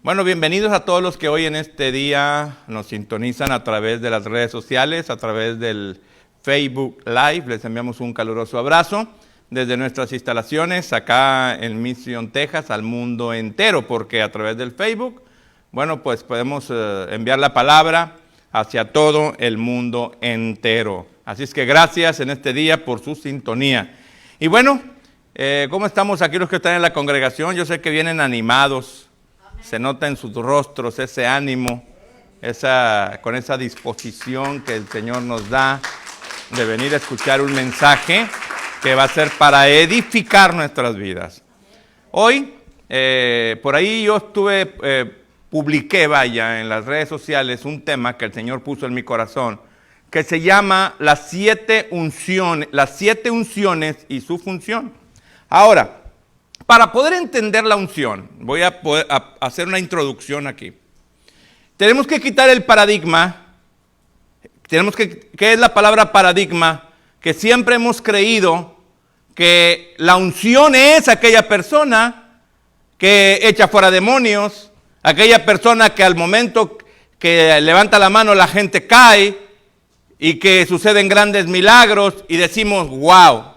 Bueno, bienvenidos a todos los que hoy en este día nos sintonizan a través de las redes sociales, a través del Facebook Live. Les enviamos un caluroso abrazo desde nuestras instalaciones acá en Mission, Texas, al mundo entero, porque a través del Facebook, bueno, pues podemos enviar la palabra hacia todo el mundo entero. Así es que gracias en este día por su sintonía. Y bueno, ¿cómo estamos aquí los que están en la congregación? Yo sé que vienen animados. Se nota en sus rostros ese ánimo, con esa disposición que el Señor nos da de venir a escuchar un mensaje que va a ser para edificar nuestras vidas. Hoy, por ahí yo publiqué en las redes sociales un tema que el Señor puso en mi corazón, que se llama las 7 unciones y su función. Ahora, para poder entender la unción, voy a hacer una introducción aquí. Tenemos que quitar el paradigma. ¿Qué es la palabra paradigma? Que siempre hemos creído que la unción es aquella persona que echa fuera demonios, aquella persona que al momento que levanta la mano la gente cae y que suceden grandes milagros y decimos, wow,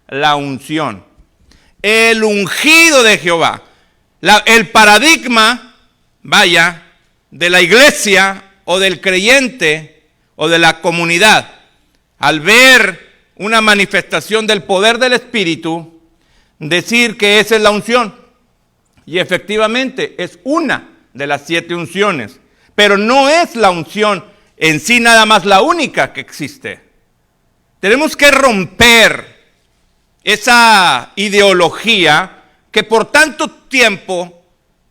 la unción. El ungido de Jehová. El paradigma, de la iglesia o del creyente o de la comunidad, al ver una manifestación del poder del Espíritu, decir que esa es la unción. Y efectivamente es una de las 7 unciones, pero no es la unción en sí nada más la única que existe. Tenemos que romper esa ideología que por tanto tiempo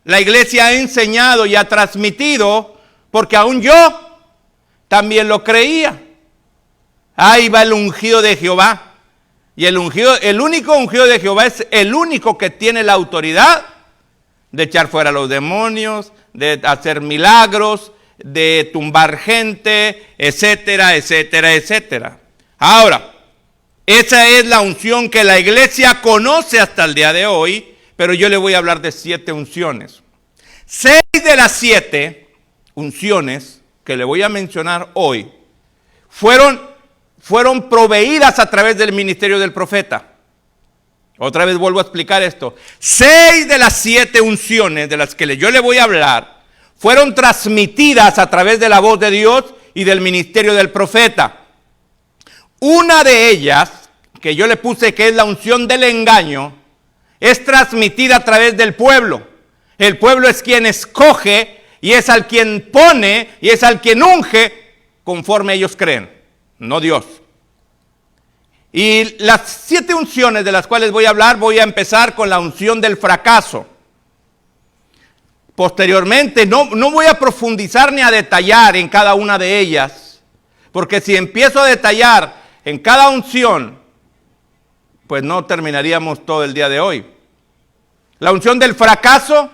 la iglesia ha enseñado y ha transmitido, porque aún yo también lo creía. Ahí va el ungido de Jehová. Y el único ungido de Jehová es el único que tiene la autoridad de echar fuera a los demonios, de hacer milagros, de tumbar gente, etcétera, etcétera, etcétera. Ahora, esa es la unción que la iglesia conoce hasta el día de hoy, pero yo le voy a hablar de 7 unciones. 6 de las 7 unciones que le voy a mencionar hoy fueron proveídas a través del ministerio del profeta. Otra vez vuelvo a explicar esto. 6 de las 7 unciones de las que yo le voy a hablar fueron transmitidas a través de la voz de Dios y del ministerio del profeta. Una de ellas, que yo le puse que es la unción del engaño, es transmitida a través del pueblo. El pueblo es quien escoge y es al quien pone y es al quien unge conforme ellos creen, no Dios. Y las 7 unciones de las cuales voy a hablar, voy a empezar con la unción del fracaso. Posteriormente, no voy a profundizar ni a detallar en cada una de ellas, porque si empiezo a detallar en cada unción, pues no terminaríamos todo el día de hoy. La unción del fracaso,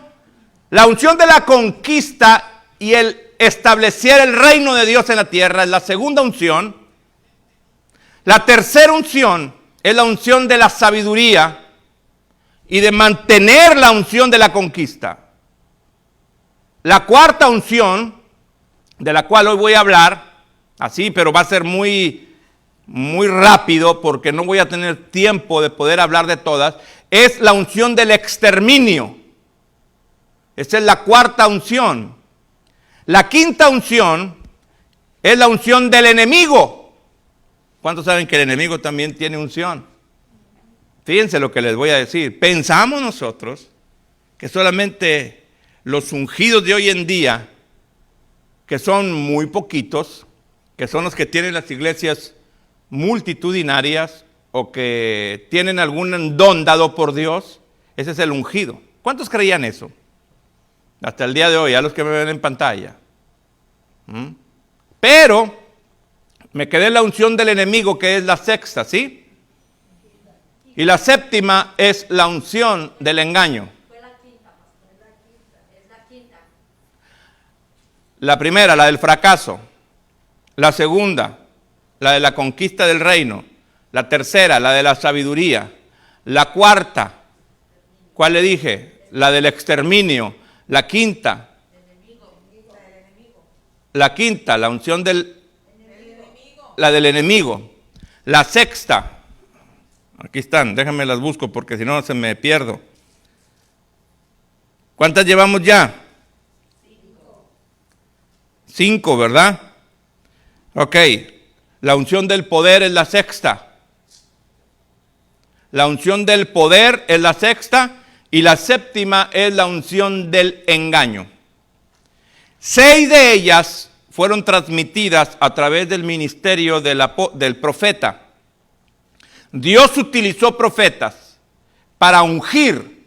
la unción de la conquista y el establecer el reino de Dios en la tierra es la segunda unción. La tercera unción es la unción de la sabiduría y de mantener la unción de la conquista. La cuarta unción, de la cual hoy voy a hablar, así, pero va a ser muy rápido porque no voy a tener tiempo de poder hablar de todas, es la unción del exterminio. Esa es la cuarta unción. La quinta unción es la unción del enemigo. ¿Cuántos saben que el enemigo también tiene unción? Fíjense lo que les voy a decir. Pensamos nosotros que solamente los ungidos de hoy en día, que son muy poquitos, que son los que tienen las iglesias multitudinarias o que tienen algún don dado por Dios, ese es el ungido. ¿Cuántos creían eso? Hasta el día de hoy, a los que me ven en pantalla. Pero me quedé en la unción del enemigo, que es la sexta, ¿sí? Y la séptima es la unción del engaño. Fue la quinta, pastor, es la quinta. La primera, la del fracaso. La segunda, la de la conquista del reino. La tercera, la de la sabiduría. La cuarta, ¿cuál le dije? La del exterminio. La quinta. La quinta, la unción la del enemigo. La sexta. Aquí están, déjenme las busco porque si no se me pierdo. ¿Cuántas llevamos ya? 5, ¿verdad? Ok. La unción del poder es la sexta. La unción del poder es la sexta y la séptima es la unción del engaño. 6 de ellas fueron transmitidas a través del ministerio del profeta. Dios utilizó profetas para ungir.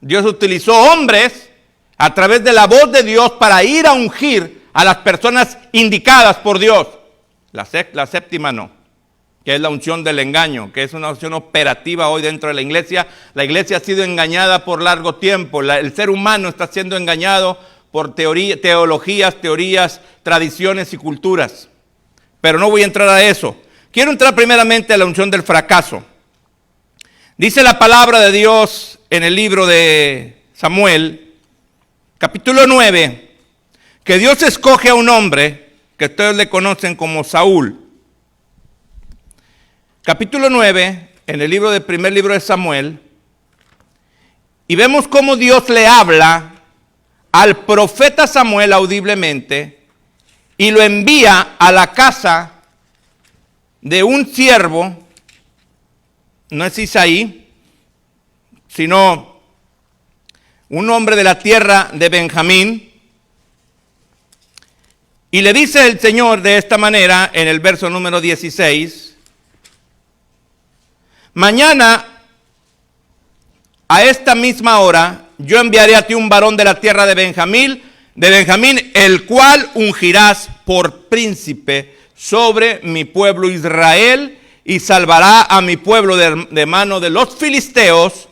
Dios utilizó hombres a través de la voz de Dios para ir a ungir a las personas indicadas por Dios. La séptima no, que es la unción del engaño, que es una unción operativa hoy dentro de la iglesia. La iglesia ha sido engañada por largo tiempo. El ser humano está siendo engañado por teologías, teorías, tradiciones y culturas. Pero no voy a entrar a eso. Quiero entrar primeramente a la unción del fracaso. Dice la palabra de Dios en el libro de Samuel, capítulo 9, que Dios escoge a un hombre que ustedes le conocen como Saúl. Capítulo 9, en el primer libro de Samuel, y vemos cómo Dios le habla al profeta Samuel audiblemente y lo envía a la casa de un siervo, no es Isaí, sino un hombre de la tierra de Benjamín. Y le dice el Señor de esta manera en el verso número 16, mañana a esta misma hora yo enviaré a ti un varón de la tierra de Benjamín, el cual ungirás por príncipe sobre mi pueblo Israel y salvará a mi pueblo de mano de los filisteos,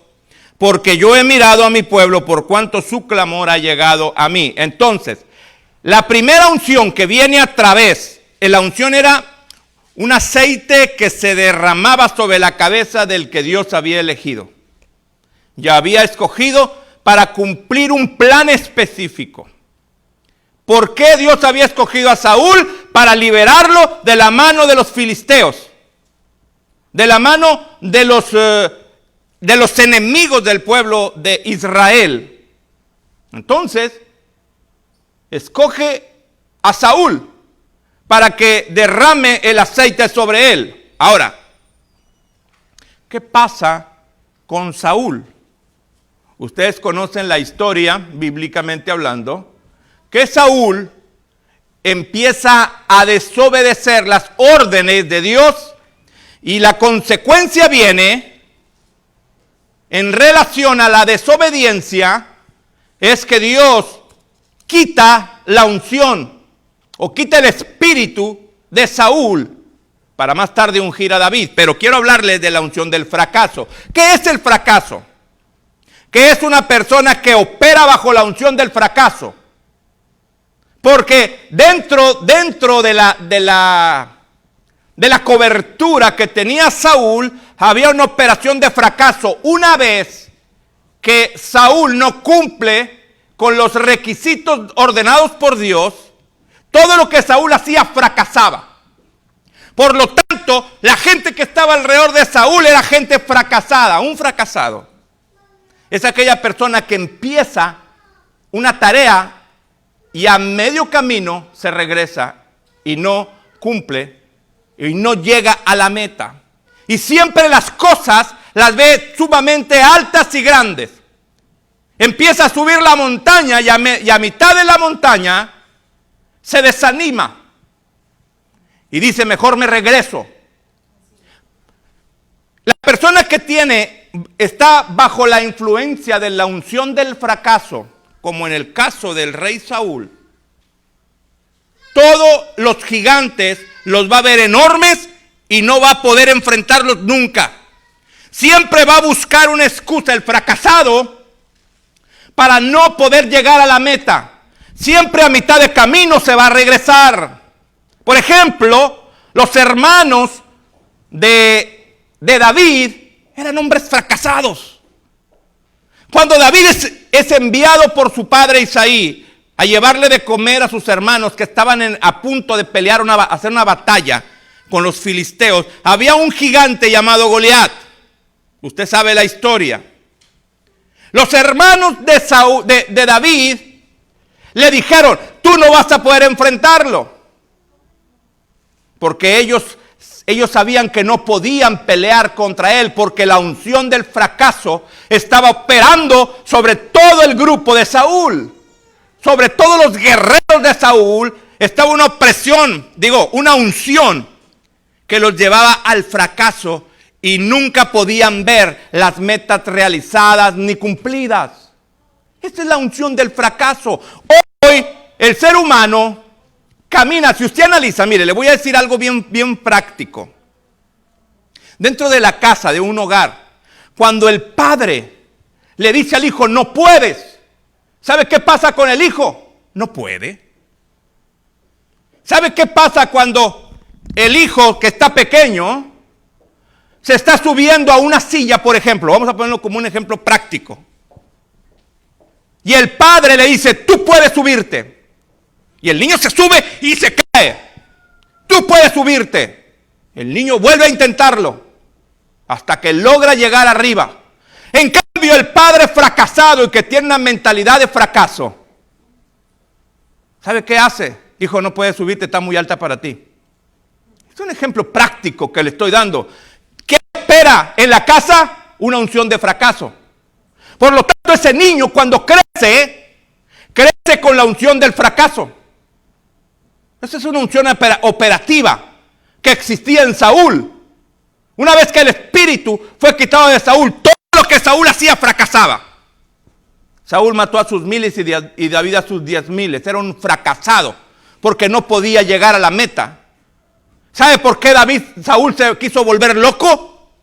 porque yo he mirado a mi pueblo por cuanto su clamor ha llegado a mí. Entonces, la primera unción que viene a través, la unción era un aceite que se derramaba sobre la cabeza del que Dios había elegido. Ya había escogido para cumplir un plan específico. ¿Por qué Dios había escogido a Saúl? Para liberarlo de la mano de los filisteos, de la mano de los enemigos del pueblo de Israel. Entonces, escoge a Saúl para que derrame el aceite sobre él. Ahora, ¿qué pasa con Saúl? Ustedes conocen la historia, bíblicamente hablando, que Saúl empieza a desobedecer las órdenes de Dios y la consecuencia viene en relación a la desobediencia, es que Dios quita la unción o quita el espíritu de Saúl para más tarde ungir a David. Pero quiero hablarles de la unción del fracaso. ¿Qué es el fracaso? ¿Qué es una persona que opera bajo la unción del fracaso? Porque dentro de la cobertura que tenía Saúl, había una operación de fracaso. Una vez que Saúl no cumple con los requisitos ordenados por Dios, todo lo que Saúl hacía fracasaba. Por lo tanto, la gente que estaba alrededor de Saúl era gente fracasada. Un fracasado es aquella persona que empieza una tarea y a medio camino se regresa y no cumple y no llega a la meta. Y siempre las cosas las ve sumamente altas y grandes. Empieza a subir la montaña y a mitad de la montaña se desanima y dice, mejor me regreso. La persona que está bajo la influencia de la unción del fracaso, como en el caso del rey Saúl, todos los gigantes los va a ver enormes y no va a poder enfrentarlos nunca. Siempre va a buscar una excusa, el fracasado, para no poder llegar a la meta. Siempre a mitad de camino se va a regresar. Por ejemplo, los hermanos de David eran hombres fracasados. Cuando David es enviado por su padre Isaí a llevarle de comer a sus hermanos que estaban a punto de pelear, hacer una batalla con los filisteos, había un gigante llamado Goliat. Usted sabe la historia. Los hermanos de David le dijeron: tú no vas a poder enfrentarlo. Porque ellos sabían que no podían pelear contra él, porque la unción del fracaso estaba operando sobre todo el grupo de Saúl. Sobre todos los guerreros de Saúl estaba una opresión, una unción que los llevaba al fracaso y nunca podían ver las metas realizadas ni cumplidas. Esta es la unción del fracaso. Hoy el ser humano camina, si usted analiza, mire, le voy a decir algo bien práctico. Dentro de la casa, de un hogar, cuando el padre le dice al hijo: no puedes, ¿sabe qué pasa con el hijo? No puede. ¿Sabe qué pasa cuando el hijo que está pequeño se está subiendo a una silla, por ejemplo? Vamos a ponerlo como un ejemplo práctico. Y el padre le dice: tú puedes subirte. Y el niño se sube y se cae. Tú puedes subirte. El niño vuelve a intentarlo hasta que logra llegar arriba. En cambio, el padre fracasado y que tiene una mentalidad de fracaso, ¿sabe qué hace? Hijo, no puedes subirte, está muy alta para ti. Es un ejemplo práctico que le estoy dando. ¿Qué espera en la casa? Una unción de fracaso. Por lo tanto, ese niño cuando crece con la unción del fracaso. Esa es una unción operativa que existía en Saúl. Una vez que el espíritu fue quitado de Saúl, todo lo que Saúl hacía fracasaba. Saúl mató a sus miles y David a sus 10,000. Era un fracasado porque no podía llegar a la meta. ¿Sabe por qué Saúl se quiso volver loco?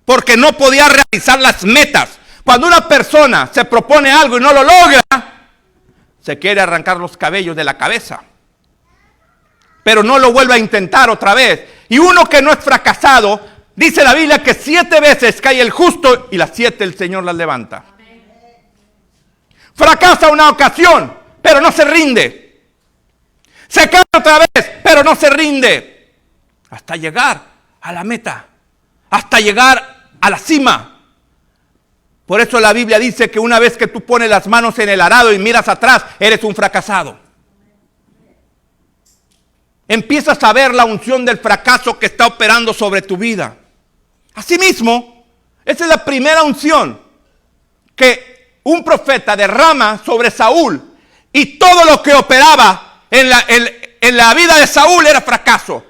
Porque no podía realizar las metas. Cuando una persona se propone algo y no lo logra, se quiere arrancar los cabellos de la cabeza. Pero no lo vuelve a intentar otra vez. Y uno que no es fracasado, dice la Biblia que 7 veces cae el justo y las 7 el Señor las levanta. Fracasa una ocasión, pero no se rinde. Se cae otra vez, pero no se rinde. Hasta llegar a la meta. Hasta llegar a la cima. Por eso la Biblia dice que una vez que tú pones las manos en el arado y miras atrás, eres un fracasado. Empiezas a ver la unción del fracaso que está operando sobre tu vida. Asimismo, esa es la primera unción que un profeta derrama sobre Saúl, y todo lo que operaba en la vida de Saúl era fracaso.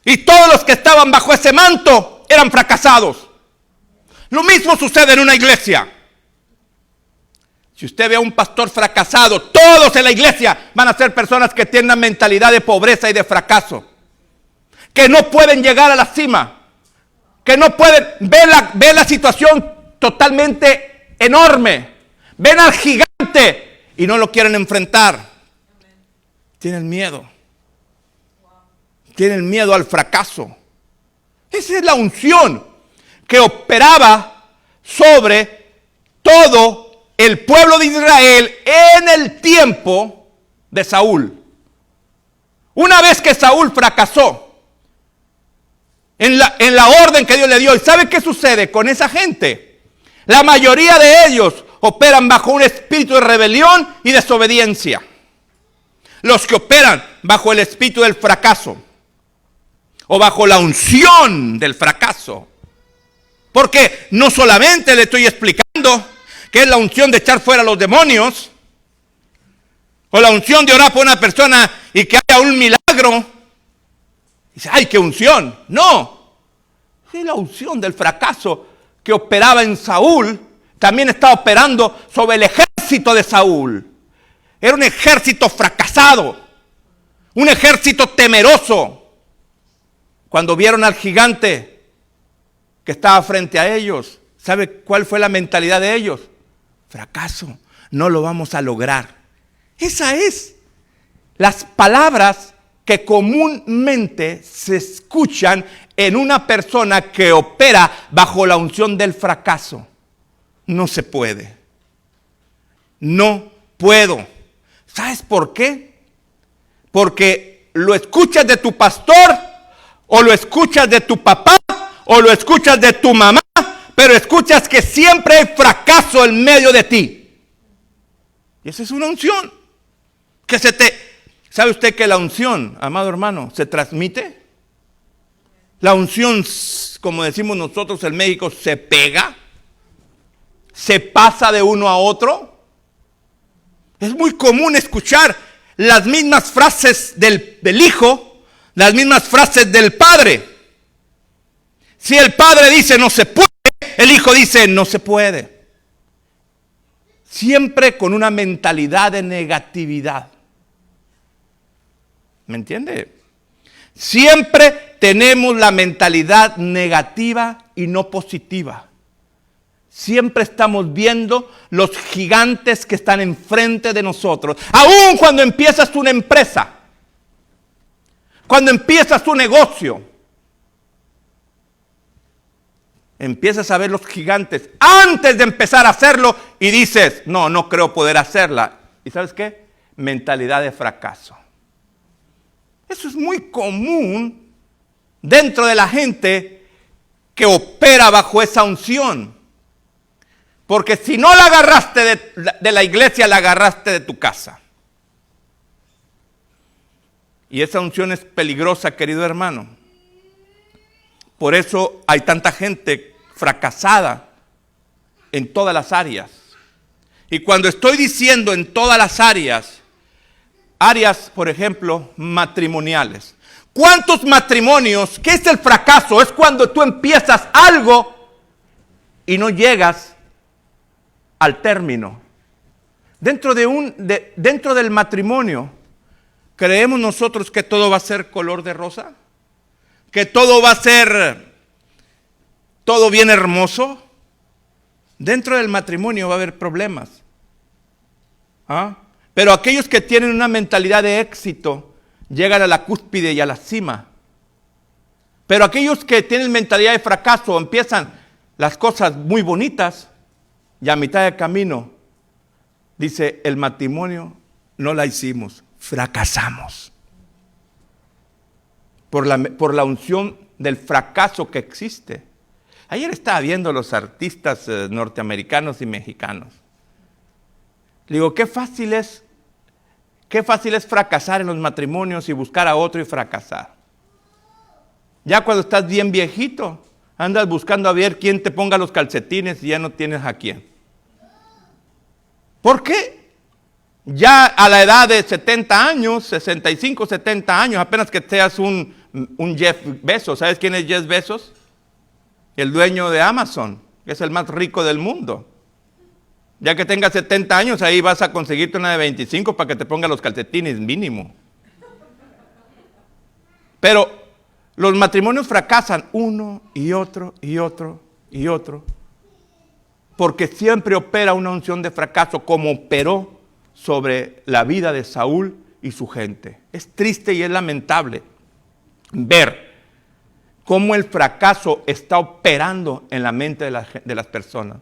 Y todos los que estaban bajo ese manto eran fracasados. Lo mismo sucede en una iglesia. Si usted ve a un pastor fracasado, todos en la iglesia van a ser personas que tienen una mentalidad de pobreza y de fracaso. Que no pueden llegar a la cima. Que no pueden ver la situación totalmente enorme. Ven al gigante y no lo quieren enfrentar. Tienen miedo. Tienen miedo al fracaso. Esa es la unción que operaba sobre todo el pueblo de Israel en el tiempo de Saúl. Una vez que Saúl fracasó en la orden que Dios le dio, ¿y sabe qué sucede con esa gente? La mayoría de ellos operan bajo un espíritu de rebelión y desobediencia. Los que operan bajo el espíritu del fracaso o bajo la unción del fracaso. Porque no solamente le estoy explicando que es la unción de echar fuera a los demonios, o la unción de orar por una persona y que haya un milagro. Dice, ¡ay, qué unción! No, es la unción del fracaso que operaba en Saúl, también estaba operando sobre el ejército de Saúl. Era un ejército fracasado, un ejército temeroso. Cuando vieron al gigante que estaba frente a ellos, ¿sabe cuál fue la mentalidad de ellos? Fracaso, no lo vamos a lograr. Esa es las palabras que comúnmente se escuchan en una persona que opera bajo la unción del fracaso. no se puede. No puedo. ¿Sabes por qué? Porque lo escuchas de tu pastor, o lo escuchas de tu papá, o lo escuchas de tu mamá, pero escuchas que siempre hay fracaso en medio de ti. Y esa es una unción. ¿Sabe usted que la unción, amado hermano, se transmite? La unción, como decimos nosotros en México, se pega, se pasa de uno a otro. Es muy común escuchar las mismas frases del hijo, las mismas frases del padre. Si el padre dice no se puede, el hijo dice no se puede. Siempre con una mentalidad de negatividad. ¿Me entiende? Siempre tenemos la mentalidad negativa y no positiva. Siempre estamos viendo los gigantes que están enfrente de nosotros. Aún cuando empiezas una empresa, cuando empiezas tu negocio, empiezas a ver los gigantes antes de empezar a hacerlo y dices, no creo poder hacerla. ¿Y sabes qué? Mentalidad de fracaso. Eso es muy común dentro de la gente que opera bajo esa unción. Porque si no la agarraste de la iglesia, la agarraste de tu casa. Y esa unción es peligrosa, querido hermano. Por eso hay tanta gente fracasada en todas las áreas. Y cuando estoy diciendo en todas las áreas, por ejemplo, matrimoniales. ¿Cuántos matrimonios? ¿Qué es el fracaso? Es cuando tú empiezas algo y no llegas al término. Dentro del matrimonio, ¿creemos nosotros que todo va a ser color de rosa? ¿Que todo va a ser todo bien hermoso? Dentro del matrimonio va a haber problemas. Pero aquellos que tienen una mentalidad de éxito llegan a la cúspide y a la cima. Pero aquellos que tienen mentalidad de fracaso empiezan las cosas muy bonitas y a mitad de camino dice el matrimonio no la hicimos, fracasamos. Por la unción del fracaso que existe. Ayer estaba viendo los artistas norteamericanos y mexicanos. Le digo, qué fácil es fracasar en los matrimonios y buscar a otro y fracasar. Ya cuando estás bien viejito, andas buscando a ver quién te ponga los calcetines y ya no tienes a quién. ¿Por qué? Ya a la edad de 70 años, 65, 70 años, apenas que seas un Jeff Bezos. ¿Sabes quién es Jeff Bezos? El dueño de Amazon, que es el más rico del mundo. Ya que tengas 70 años, ahí vas a conseguirte una de 25 para que te ponga los calcetines mínimo. Pero los matrimonios fracasan uno y otro y otro y otro. Porque siempre opera una unción de fracaso como operó sobre la vida de Saúl y su gente. Es triste y es lamentable ver cómo el fracaso está operando en la mente de las personas.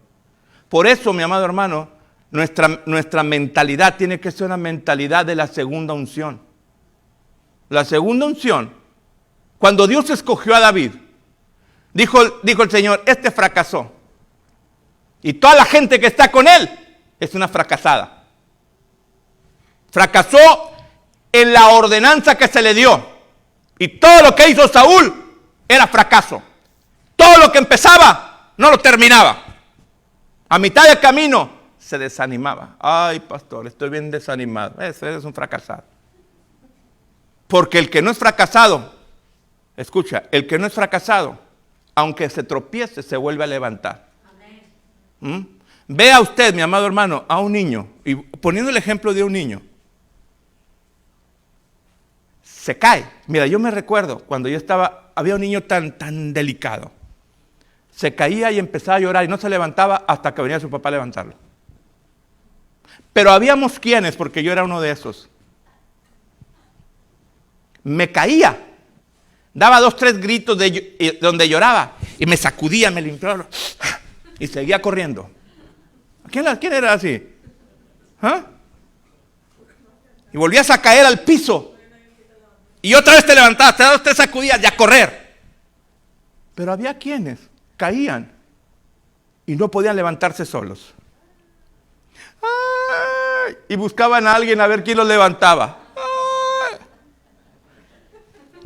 Por eso, mi amado hermano, nuestra mentalidad tiene que ser una mentalidad de la segunda unción. La segunda unción, cuando Dios escogió a David, dijo el Señor, este fracasó. Y toda la gente que está con él es una fracasada. Fracasó en la ordenanza que se le dio. Y todo lo que hizo Saúl era fracaso. Todo lo que empezaba no lo terminaba. A mitad del camino se desanimaba. Ay, pastor, estoy bien desanimado. Ese es un fracasado. Porque el que no es fracasado, escucha, el que no es fracasado, aunque se tropiece, se vuelve a levantar. Vea usted, mi amado hermano, a un niño, y poniendo el ejemplo de un niño, se cae. Mira, yo me recuerdo cuando yo había un niño tan delicado. Se caía y empezaba a llorar y no se levantaba hasta que venía su papá a levantarlo. Pero habíamos quienes, porque yo era uno de esos, me caía, daba 2, 3 gritos donde lloraba y me sacudía, me limpiaba y seguía corriendo. ¿Quién era así? ¿Ah? Y volvías a caer al piso. Y otra vez te levantabas, otra vez te sacudías y a correr. Pero había quienes caían y no podían levantarse solos. ¡Ay! Y buscaban a alguien a ver quién los levantaba. ¡Ay!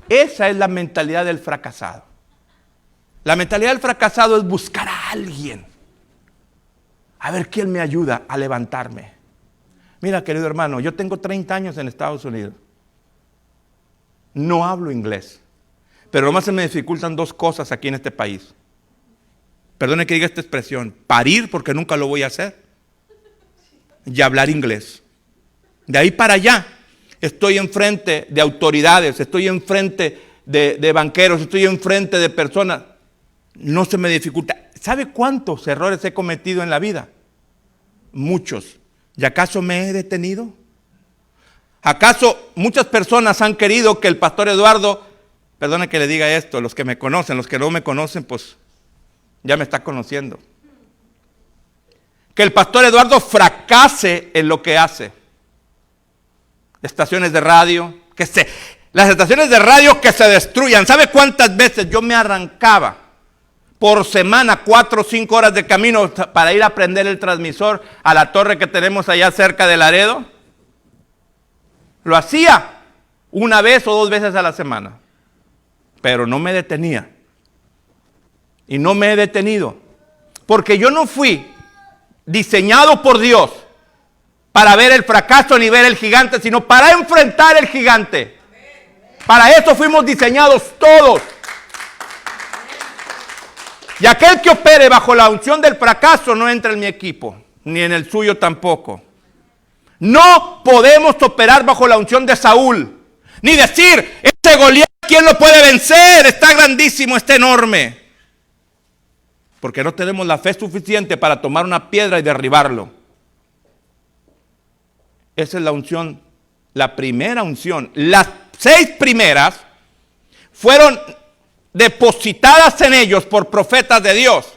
Esa es la mentalidad del fracasado. La mentalidad del fracasado es buscar a alguien. A ver quién me ayuda a levantarme. Mira, querido hermano, yo tengo 30 años en Estados Unidos. No hablo inglés. Pero nomás se me dificultan dos cosas aquí en este país. Perdone que diga esta expresión. Parir, porque nunca lo voy a hacer. Y hablar inglés. De ahí para allá, estoy enfrente de autoridades, estoy enfrente de banqueros, estoy enfrente de personas. No se me dificulta. ¿Sabe cuántos errores he cometido en la vida? Muchos. ¿Y acaso me he detenido? ¿Acaso muchas personas han querido que el pastor Eduardo, perdone que le diga esto, los que me conocen, los que no me conocen, pues ya me está conociendo, que el pastor Eduardo fracase en lo que hace? Estaciones de radio, las estaciones de radio que se destruyan. ¿Sabe cuántas veces yo me arrancaba por semana 4 o 5 horas de camino para ir a prender el transmisor a la torre que tenemos allá cerca de Laredo? Lo hacía una vez o 2 veces a la semana, pero no me detenía. Y no me he detenido, porque yo no fui diseñado por Dios para ver el fracaso ni ver el gigante, sino para enfrentar el gigante. Para eso fuimos diseñados todos. Y aquel que opere bajo la unción del fracaso no entra en mi equipo, ni en el suyo tampoco. No podemos operar bajo la unción de Saúl, ni decir, este Goliat, ¿quién lo puede vencer? Está grandísimo, está enorme. Porque no tenemos la fe suficiente para tomar una piedra y derribarlo. Esa es la unción, la primera unción. Las 6 primeras fueron depositadas en ellos por profetas de Dios.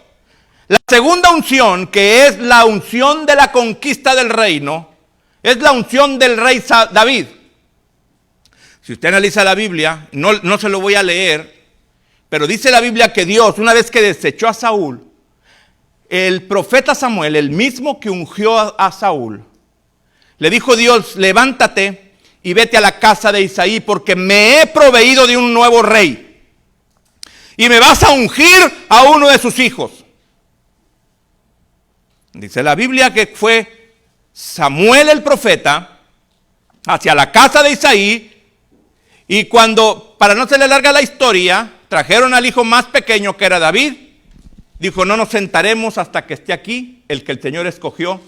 La segunda unción, que es la unción de la conquista del reino, es la unción del rey David. Si usted analiza la Biblia, no se lo voy a leer, pero dice la Biblia que Dios, una vez que desechó a Saúl, el profeta Samuel, el mismo que ungió a Saúl, le dijo Dios, levántate y vete a la casa de Isaí, porque me he proveído de un nuevo rey. Y me vas a ungir a uno de sus hijos. Dice la Biblia que fue Samuel el profeta hacia la casa de Isaí. Y cuando, para no se le larga la historia, trajeron al hijo más pequeño que era David. Dijo, no nos sentaremos hasta que esté aquí el que el Señor escogió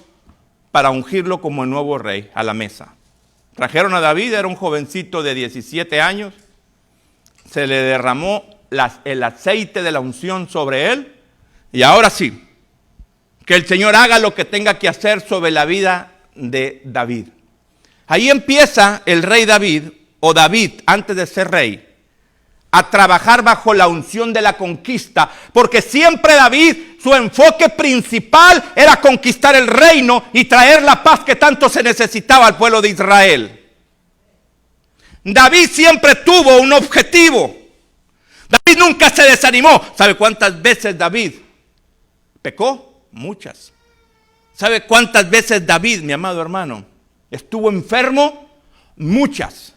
para ungirlo como el nuevo rey a la mesa. Trajeron a David, era un jovencito de 17 años. Se le derramó el aceite de la unción sobre él. Y ahora sí, que el Señor haga lo que tenga que hacer sobre la vida de David. Ahí empieza el rey David, o David, antes de ser rey, a trabajar bajo la unción de la conquista, porque siempre David, su enfoque principal era conquistar el reino y traer la paz que tanto se necesitaba al pueblo de Israel. David siempre tuvo un objetivo. David nunca se desanimó. ¿Sabe cuántas veces David pecó? Muchas. ¿Sabe cuántas veces David, mi amado hermano, estuvo enfermo? Muchas.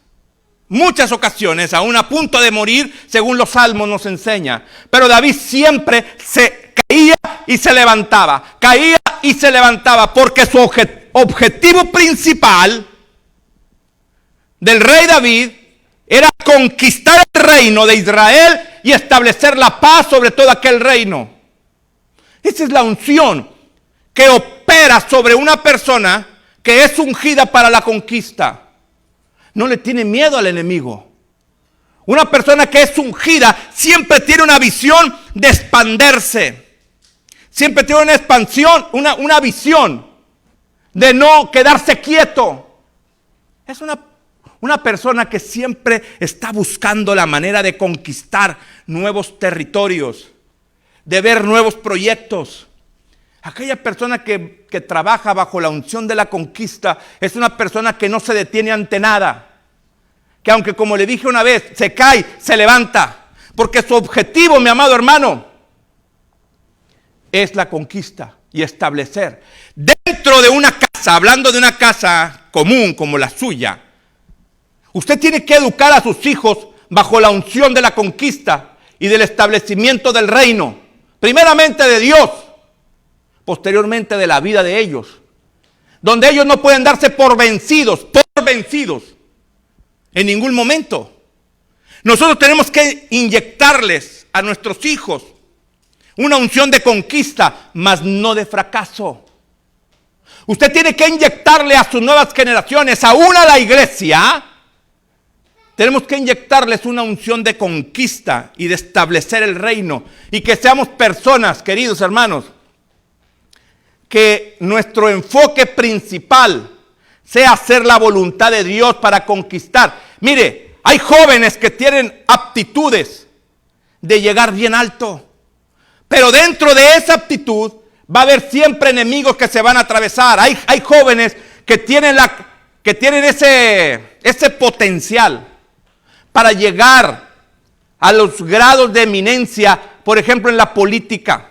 Muchas ocasiones, aún a punto de morir, según los salmos nos enseña. Pero David siempre se caía y se levantaba. Caía y se levantaba, porque su objetivo principal del rey David era conquistar el reino de Israel y establecer la paz sobre todo aquel reino. Esa es la unción que opera sobre una persona que es ungida para la conquista. No le tiene miedo al enemigo. Una persona que es ungida siempre tiene una visión de expandirse. Siempre tiene una expansión, una visión de no quedarse quieto. Es una persona que siempre está buscando la manera de conquistar nuevos territorios, de ver nuevos proyectos. Aquella persona que trabaja bajo la unción de la conquista es una persona que no se detiene ante nada. Que aunque, como le dije una vez, se cae, se levanta. Porque su objetivo, mi amado hermano, es la conquista y establecer. Dentro de una casa, hablando de una casa común como la suya, usted tiene que educar a sus hijos bajo la unción de la conquista y del establecimiento del reino. Primeramente de Dios, posteriormente de la vida de ellos. Donde ellos no pueden darse por vencidos en ningún momento. Nosotros tenemos que inyectarles a nuestros hijos una unción de conquista, mas no de fracaso. Usted tiene que inyectarle a sus nuevas generaciones, aún a la iglesia, tenemos que inyectarles una unción de conquista y de establecer el reino. Y que seamos personas, queridos hermanos, que nuestro enfoque principal sea hacer la voluntad de Dios para conquistar. Mire, hay jóvenes que tienen aptitudes de llegar bien alto. Pero dentro de esa aptitud va a haber siempre enemigos que se van a atravesar. Hay jóvenes que tienen ese potencial para llegar a los grados de eminencia, por ejemplo, en la política.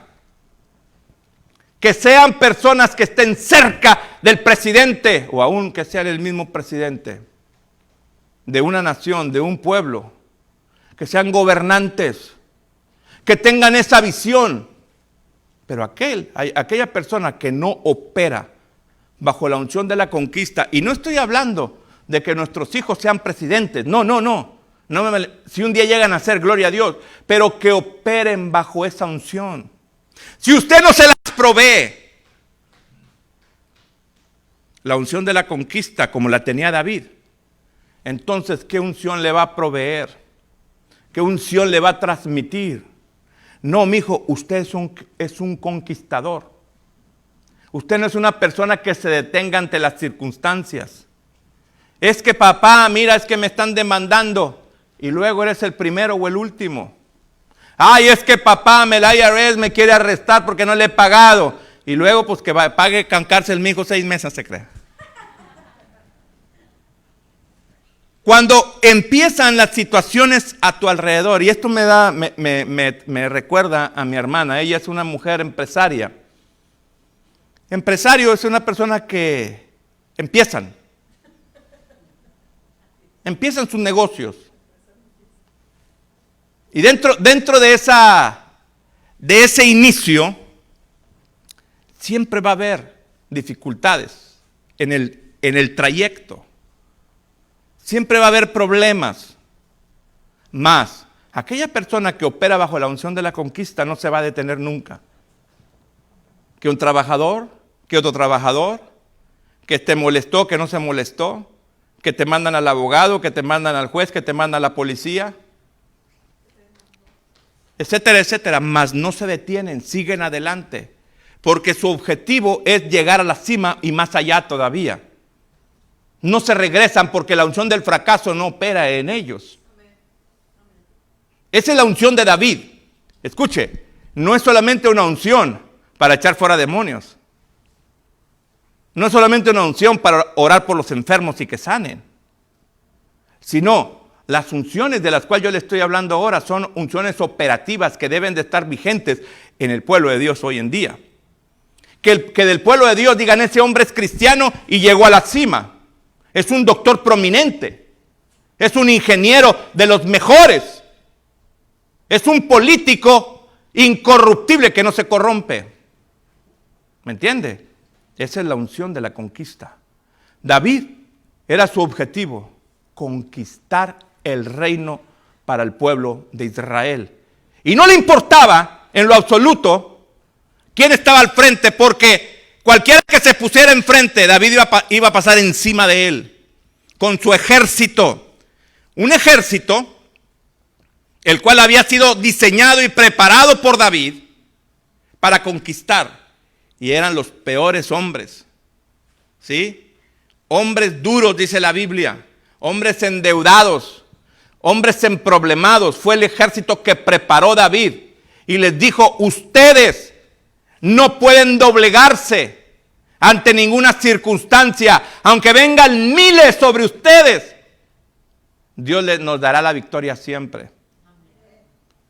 Que sean personas que estén cerca del presidente, o aún que sean el mismo presidente de una nación, de un pueblo. Que sean gobernantes, que tengan esa visión. Pero aquella persona que no opera bajo la unción de la conquista, y no estoy hablando de que nuestros hijos sean presidentes, no. Si un día llegan a ser, gloria a Dios, pero que operen bajo esa unción. Si usted no se las provee, la unción de la conquista como la tenía David, entonces ¿qué unción le va a proveer? ¿Qué unción le va a transmitir? No, mijo, usted es un conquistador. Usted no es una persona que se detenga ante las circunstancias. Es que papá, mira, es que me están demandando. Y luego eres el primero o el último. Ay, es que papá, el IRS me quiere arrestar porque no le he pagado. Y luego pues que pague cárcel mi hijo 6 meses, se cree. Cuando empiezan las situaciones a tu alrededor, y esto me recuerda a mi hermana, ella es una mujer empresaria. Empresario es una persona que empiezan sus negocios. Y dentro de ese inicio, siempre va a haber dificultades en el trayecto. Siempre va a haber problemas. Mas, aquella persona que opera bajo la unción de la conquista no se va a detener nunca. Que un trabajador, que otro trabajador, que te molestó, que no se molestó, que te mandan al abogado, que te mandan al juez, que te mandan a la policía, etcétera, etcétera. Mas no se detienen, siguen adelante. Porque su objetivo es llegar a la cima y más allá todavía. No se regresan porque la unción del fracaso no opera en ellos. Esa es la unción de David. Escuche, no es solamente una unción para echar fuera demonios. No es solamente una unción para orar por los enfermos y que sanen. Sino, las unciones de las cuales yo le estoy hablando ahora son unciones operativas que deben de estar vigentes en el pueblo de Dios hoy en día. Que del pueblo de Dios digan, ese hombre es cristiano y llegó a la cima. Es un doctor prominente. Es un ingeniero de los mejores. Es un político incorruptible que no se corrompe. ¿Me entiende? Esa es la unción de la conquista. David era su objetivo, conquistar el reino para el pueblo de Israel. Y no le importaba en lo absoluto quién estaba al frente, porque cualquiera que se pusiera enfrente, David iba a pasar encima de él, con su ejército. Un ejército, el cual había sido diseñado y preparado por David para conquistar. Y eran los peores hombres. ¿Sí? Hombres duros, dice la Biblia. Hombres endeudados. Hombres emproblemados. Fue el ejército que preparó David. Y les dijo, ustedes No pueden doblegarse ante ninguna circunstancia. Aunque vengan miles sobre ustedes, Dios nos dará la victoria siempre.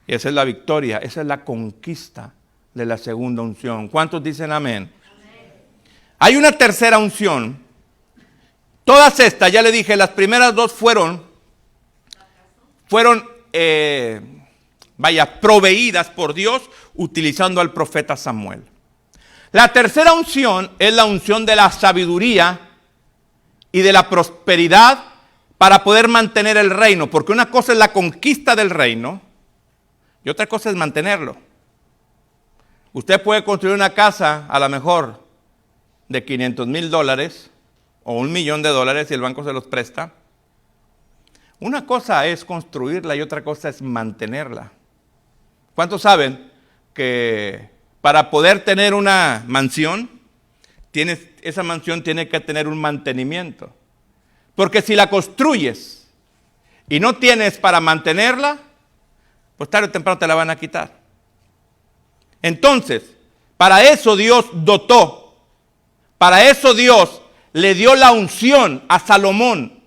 Y esa es la victoria, esa es la conquista de la segunda unción. ¿Cuántos dicen amén? Hay una tercera unción. Todas estas, ya le dije, las primeras dos fueron proveídas por Dios utilizando al profeta Samuel. La tercera unción es la unción de la sabiduría y de la prosperidad para poder mantener el reino. Porque una cosa es la conquista del reino y otra cosa es mantenerlo. Usted puede construir una casa a lo mejor de $500,000 o $1,000,000 si el banco se los presta. Una cosa es construirla y otra cosa es mantenerla. ¿Cuántos saben que para poder tener una mansión, esa mansión tiene que tener un mantenimiento? Porque si la construyes y no tienes para mantenerla, pues tarde o temprano te la van a quitar. Entonces, para eso Dios dotó, para eso Dios le dio la unción a Salomón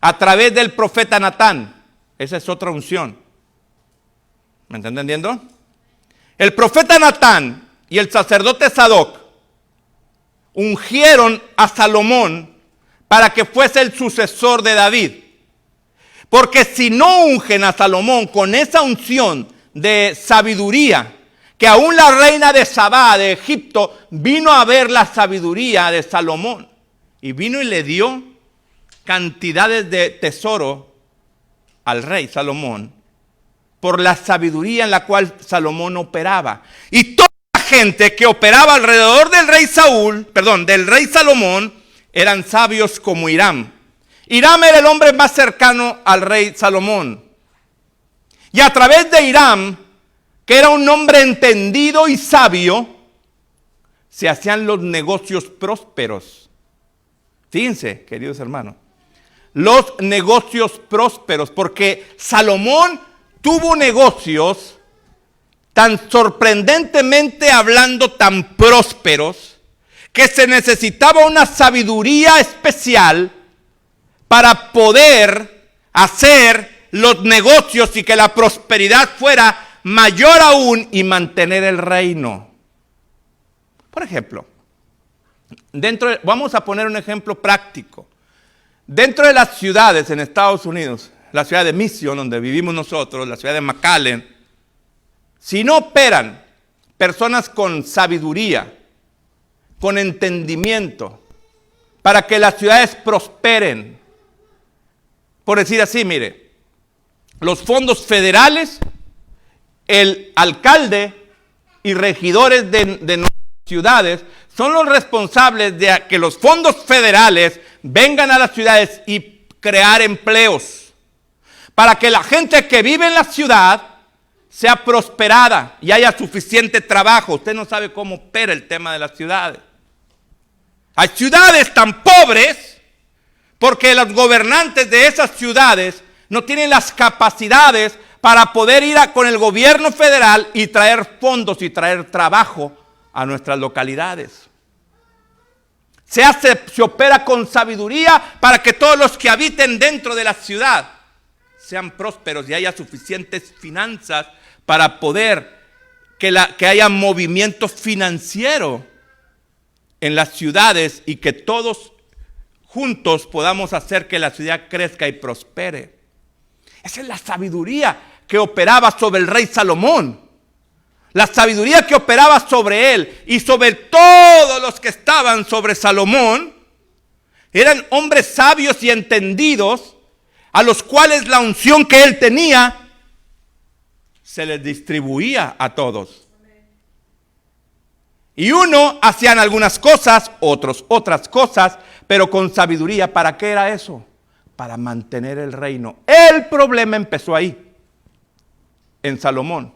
a través del profeta Natán. Esa es otra unción. ¿Me está entendiendo? El profeta Natán y el sacerdote Sadoc ungieron a Salomón para que fuese el sucesor de David. Porque si no ungen a Salomón con esa unción de sabiduría, que aún la reina de Sabá de Egipto vino a ver la sabiduría de Salomón y vino y le dio cantidades de tesoro al rey Salomón por la sabiduría en la cual Salomón operaba. Y toda la gente que operaba alrededor del rey Salomón, eran sabios como Hiram. Hiram era el hombre más cercano al rey Salomón. Y a través de Hiram, que era un hombre entendido y sabio, se hacían los negocios prósperos. Fíjense, queridos hermanos, los negocios prósperos, porque Salomón tuvo negocios tan sorprendentemente hablando, tan prósperos, que se necesitaba una sabiduría especial para poder hacer los negocios y que la prosperidad fuera mayor aún y mantener el reino. Por ejemplo, vamos a poner un ejemplo práctico. Dentro de las ciudades en Estados Unidos, la ciudad de Mission, donde vivimos nosotros, la ciudad de McAllen, si no operan personas con sabiduría, con entendimiento, para que las ciudades prosperen, por decir así, mire, los fondos federales, el alcalde y regidores de nuestras ciudades son los responsables de que los fondos federales vengan a las ciudades y crear empleos, para que la gente que vive en la ciudad sea prosperada y haya suficiente trabajo. Usted no sabe cómo opera el tema de las ciudades. Hay ciudades tan pobres porque los gobernantes de esas ciudades no tienen las capacidades para poder ir con el gobierno federal y traer fondos y traer trabajo a nuestras localidades. Se opera con sabiduría para que todos los que habiten dentro de la ciudad sean prósperos y haya suficientes finanzas para poder que haya movimiento financiero en las ciudades y que todos juntos podamos hacer que la ciudad crezca y prospere. Esa es la sabiduría que operaba sobre el rey Salomón. La sabiduría que operaba sobre él y sobre todos los que estaban sobre Salomón eran hombres sabios y entendidos, a los cuales la unción que él tenía se les distribuía a todos. Y uno hacían algunas cosas, otros otras cosas, pero con sabiduría. ¿Para qué era eso? Para mantener el reino. El problema empezó ahí, en Salomón.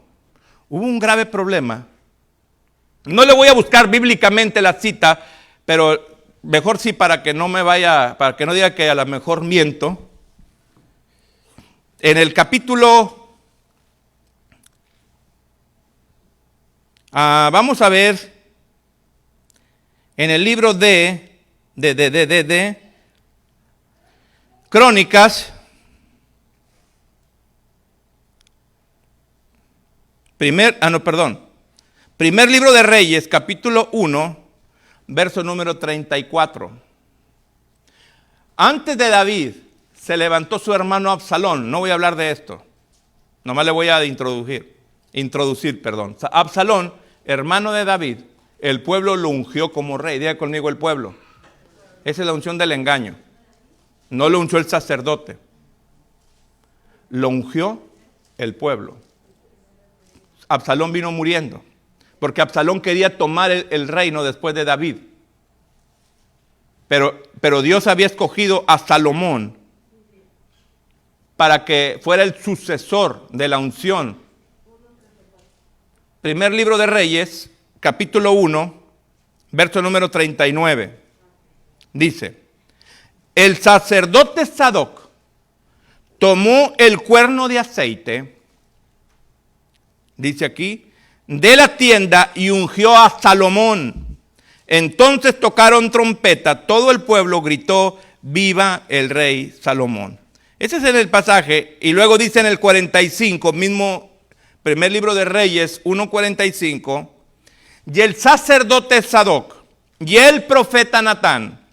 Hubo un grave problema. No le voy a buscar bíblicamente la cita, pero mejor sí para que no diga que a lo mejor miento. En el capítulo Vamos a ver en el libro de Crónicas, primer libro de Reyes, capítulo 1, verso número 34. Antes de David se levantó su hermano Absalón. No voy a hablar de esto, nomás le voy a introducir. Absalón, hermano de David, el pueblo lo ungió como rey. Diga conmigo el pueblo. Esa es la unción del engaño. No lo ungió el sacerdote. Lo ungió el pueblo. Absalón vino muriendo, porque Absalón quería tomar el reino después de David. Pero Dios había escogido a Salomón para que fuera el sucesor de la unción. Primer libro de Reyes, capítulo 1, verso número 39. Dice, el sacerdote Sadoc tomó el cuerno de aceite, dice aquí, de la tienda y ungió a Salomón. Entonces tocaron trompeta, todo el pueblo gritó, viva el rey Salomón. Ese es el pasaje, y luego dice en el 45, mismo primer libro de Reyes 1:45, y el sacerdote Sadoc y el profeta Natán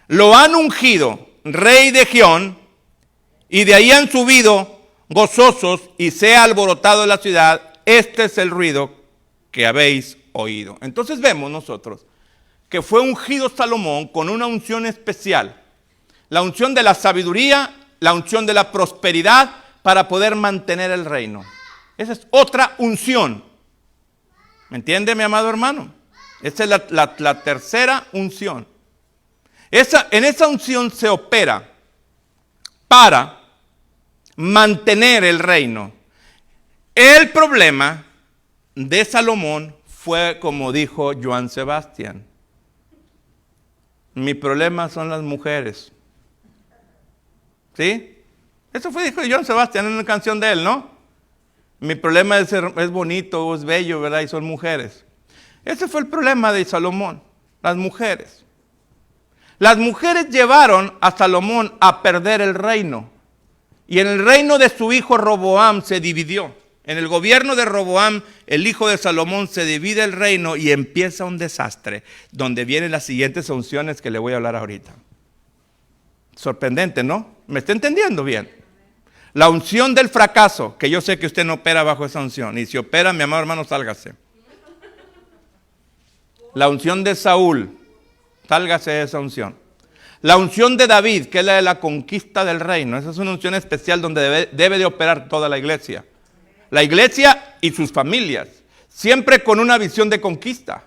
lo han ungido rey de Gión, y de ahí han subido gozosos y se ha alborotado la ciudad. Este es el ruido que habéis oído. Entonces vemos nosotros que fue ungido Salomón con una unción especial. La unción de la sabiduría, la unción de la prosperidad para poder mantener el reino. Esa es otra unción. ¿Me entiende, mi amado hermano? Esa es la tercera unción. En esa unción se opera para mantener el reino. El problema de Salomón fue, como dijo Joan Sebastián, mi problema son las mujeres. ¿Sí? Eso fue, dijo Joan Sebastián en una canción de él, ¿no? Mi problema es bonito, es bello, ¿verdad? Y son mujeres. Ese fue el problema de Salomón, las mujeres. Las mujeres llevaron a Salomón a perder el reino. Y en el reino de su hijo Roboam se dividió. En el gobierno de Roboam, el hijo de Salomón, se divide el reino y empieza un desastre, donde vienen las siguientes unciones que le voy a hablar ahorita. Sorprendente, ¿no? ¿Me está entendiendo bien? La unción del fracaso, que yo sé que usted no opera bajo esa unción. Y si opera, mi amado hermano, sálgase. La unción de Saúl, sálgase de esa unción. La unción de David, que es la de la conquista del reino. Esa es una unción especial donde debe de operar toda la iglesia. La iglesia y sus familias, siempre con una visión de conquista.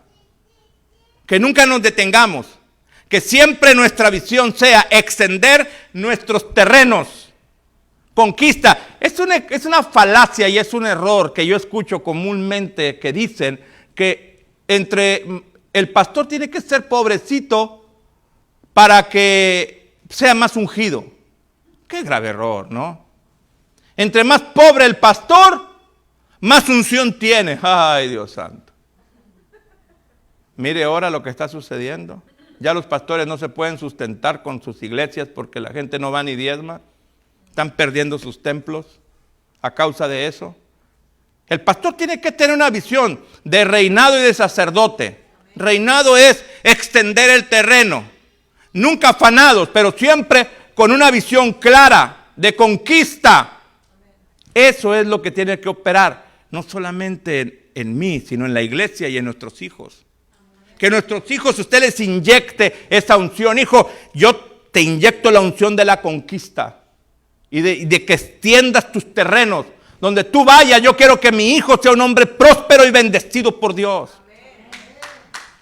Que nunca nos detengamos. Que siempre nuestra visión sea extender nuestros terrenos. Conquista. Es una falacia y es un error que yo escucho comúnmente que dicen que el pastor tiene que ser pobrecito para que sea más ungido. Qué grave error, ¿no? Entre más pobre el pastor, más unción tiene. Ay, Dios santo. Mire ahora lo que está sucediendo. Ya los pastores no se pueden sustentar con sus iglesias porque la gente no va ni diezma. Están perdiendo sus templos a causa de eso. El pastor tiene que tener una visión de reinado y de sacerdote. Reinado es extender el terreno. Nunca afanados, pero siempre con una visión clara de conquista. Eso es lo que tiene que operar, no solamente en mí, sino en la iglesia y en nuestros hijos. Que nuestros hijos, usted les inyecte esa unción. Hijo, yo te inyecto la unción de la conquista. Y de que extiendas tus terrenos. Donde tú vayas, yo quiero que mi hijo sea un hombre próspero y bendecido por Dios.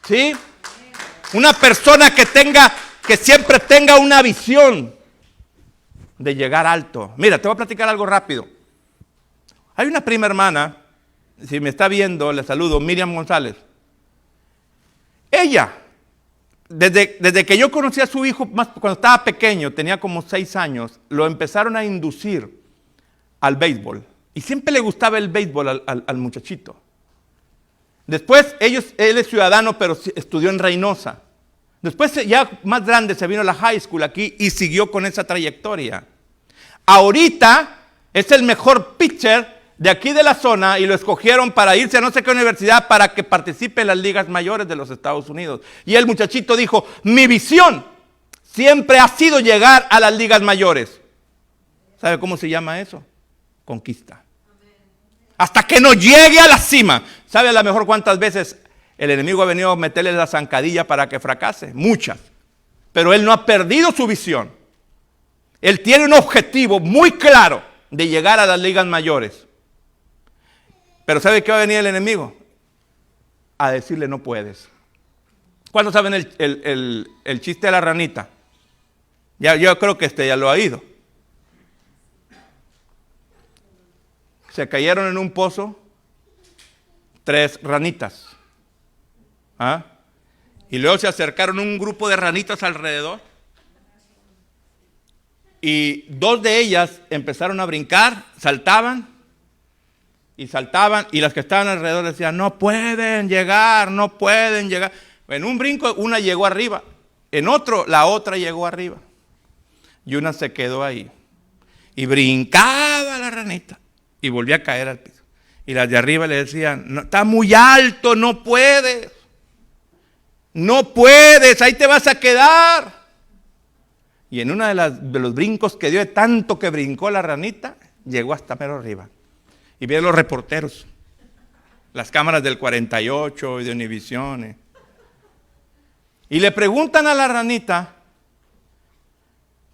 ¿Sí? Una persona que siempre tenga una visión de llegar alto. Mira, te voy a platicar algo rápido. Hay una prima hermana, si me está viendo, le saludo, Miriam González. Ella, desde que yo conocí a su hijo, cuando estaba pequeño, tenía como 6 años, lo empezaron a inducir al béisbol. Y siempre le gustaba el béisbol al muchachito. Después él es ciudadano, pero estudió en Reynosa. Después, ya más grande, se vino a la high school aquí y siguió con esa trayectoria. Ahorita es el mejor pitcher de aquí de la zona y lo escogieron para irse a no sé qué universidad para que participe en las ligas mayores de los Estados Unidos. Y el muchachito dijo, mi visión siempre ha sido llegar a las ligas mayores. ¿Sabe cómo se llama eso? Conquista. Hasta que no llegue a la cima. ¿Sabe a lo mejor cuántas veces el enemigo ha venido a meterle la zancadilla para que fracase? Muchas. Pero él no ha perdido su visión. Él tiene un objetivo muy claro de llegar a las ligas mayores. Pero ¿sabe qué va a venir el enemigo? A decirle no puedes. ¿Cuántos saben el chiste de la ranita? Yo creo que ya lo ha oído. Se cayeron en un pozo 3 ranitas. ¿Ah? Y luego se acercaron un grupo de ranitas alrededor. Y 2 de ellas empezaron a brincar, saltaban. Y saltaban. Y las que estaban alrededor decían, no pueden llegar, no pueden llegar. En un brinco una llegó arriba. En otro, la otra llegó arriba. Y una se quedó ahí. Y brincaba la ranita. Y volvía a caer al piso. Y las de arriba le decían, no, está muy alto, no puedes. No puedes, ahí te vas a quedar. Y en uno de los brincos que dio, de tanto que brincó la ranita, llegó hasta mero arriba. Y vieron los reporteros, las cámaras del 48 y de Univisión. Y le preguntan a la ranita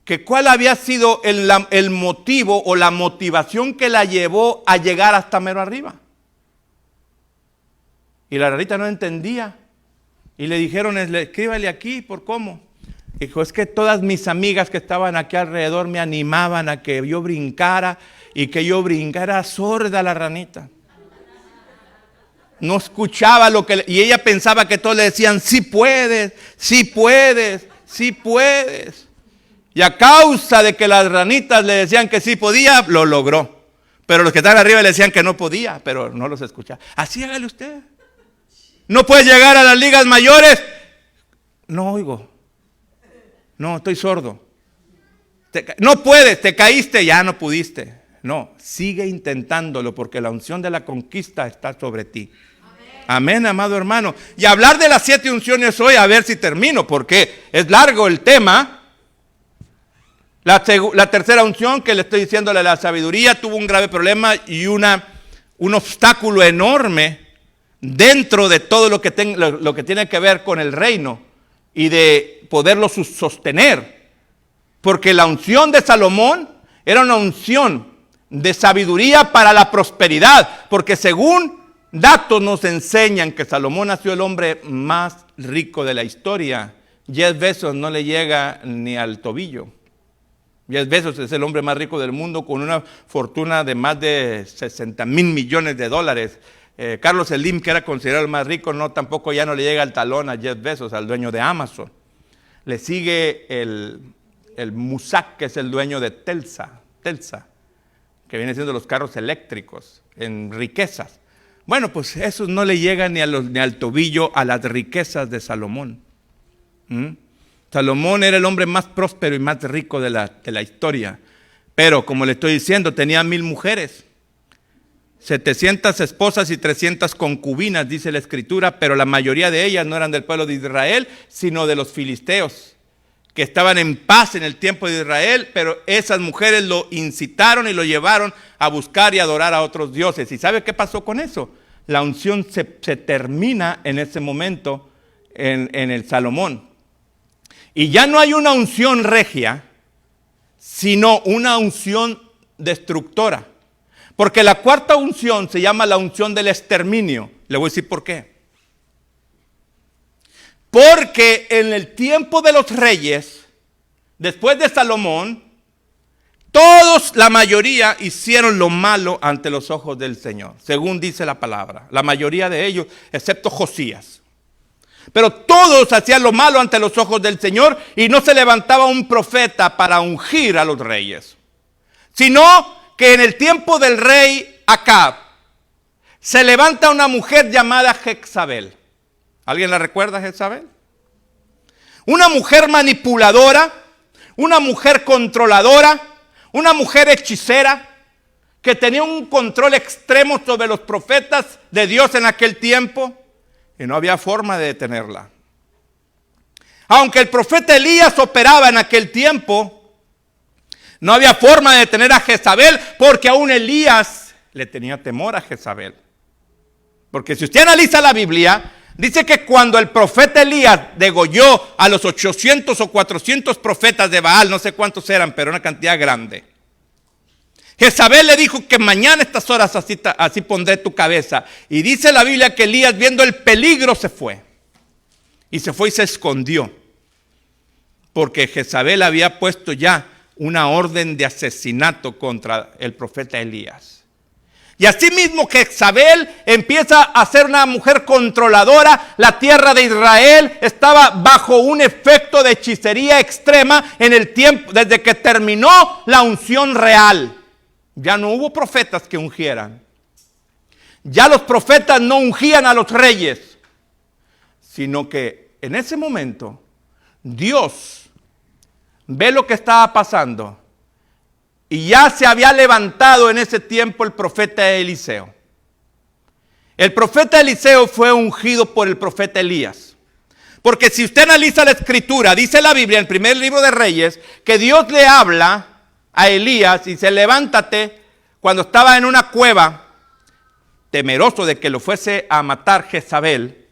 que cuál había sido el motivo o la motivación que la llevó a llegar hasta mero arriba. Y la ranita no entendía. Y le dijeron, escríbale aquí, ¿por cómo? Dijo, es que todas mis amigas que estaban aquí alrededor me animaban a que yo brincara y que yo brincara. Sorda la ranita. No escuchaba lo que... Y ella pensaba que todos le decían, sí puedes, sí puedes, sí puedes. Y a causa de que las ranitas le decían que sí podía, lo logró. Pero los que estaban arriba le decían que no podía, pero no los escuchaba. Así hágale usted. ¿No puedes llegar a las ligas mayores? No oigo. No, estoy sordo. No puedes, te caíste, ya no pudiste. No, sigue intentándolo porque la unción de la conquista está sobre ti. Amén, amado hermano. Y hablar de las 7 unciones hoy, a ver si termino, porque es largo el tema. La tercera unción que le estoy diciendo, la sabiduría, tuvo un grave problema y un obstáculo enorme dentro de todo lo que tiene que ver con el reino y de poderlo sostener. Porque la unción de Salomón era una unción de sabiduría para la prosperidad. Porque según datos nos enseñan que Salomón ha sido el hombre más rico de la historia. 10 Bezos no le llega ni al tobillo. 10 Bezos es el hombre más rico del mundo con una fortuna de más de 60,000 millones de dólares. Carlos Slim, que era considerado el más rico, tampoco ya no le llega al talón a Jeff Bezos, al dueño de Amazon. Le sigue el Musak, que es el dueño de Telsa, que viene siendo los carros eléctricos en riquezas. Bueno, pues eso no le llega ni al tobillo a las riquezas de Salomón. Salomón era el hombre más próspero y más rico de la historia. Pero, como le estoy diciendo, tenía 1000 mujeres. 700 esposas y 300 concubinas, dice la Escritura, pero la mayoría de ellas no eran del pueblo de Israel, sino de los filisteos, que estaban en paz en el tiempo de Israel, pero esas mujeres lo incitaron y lo llevaron a buscar y adorar a otros dioses. ¿Y sabe qué pasó con eso? La unción se termina en ese momento en el Salomón. Y ya no hay una unción regia, sino una unción destructora. Porque la cuarta unción se llama la unción del exterminio. Le voy a decir por qué. Porque en el tiempo de los reyes, después de Salomón, todos, la mayoría, hicieron lo malo ante los ojos del Señor, según dice la palabra. La mayoría de ellos, excepto Josías. Pero todos hacían lo malo ante los ojos del Señor y no se levantaba un profeta para ungir a los reyes. Sino que en el tiempo del rey Acab, se levanta una mujer llamada Jezabel. ¿Alguien la recuerda, Jezabel? Una mujer manipuladora, una mujer controladora, una mujer hechicera, que tenía un control extremo sobre los profetas de Dios en aquel tiempo, y no había forma de detenerla. Aunque el profeta Elías operaba en aquel tiempo, no había forma de detener a Jezabel, porque aún Elías le tenía temor a Jezabel. Porque si usted analiza la Biblia, dice que cuando el profeta Elías degolló a los 800 o 400 profetas de Baal, no sé cuántos eran, pero una cantidad grande, Jezabel le dijo que mañana a estas horas así pondré tu cabeza. Y dice la Biblia que Elías, viendo el peligro, se fue. Y se fue y se escondió. Porque Jezabel había puesto ya una orden de asesinato contra el profeta Elías. Y así mismo Jezabel empieza a ser una mujer controladora. La tierra de Israel estaba bajo un efecto de hechicería extrema en el tiempo, desde que terminó la unción real. Ya no hubo profetas que ungieran. Ya los profetas no ungían a los reyes, sino que en ese momento Dios ve lo que estaba pasando y ya se había levantado en ese tiempo el profeta Eliseo. El profeta Eliseo fue ungido por el profeta Elías. Porque si usted analiza la escritura, dice la Biblia en el primer libro de Reyes, que Dios le habla a Elías y dice: levántate, cuando estaba en una cueva, temeroso de que lo fuese a matar Jezabel,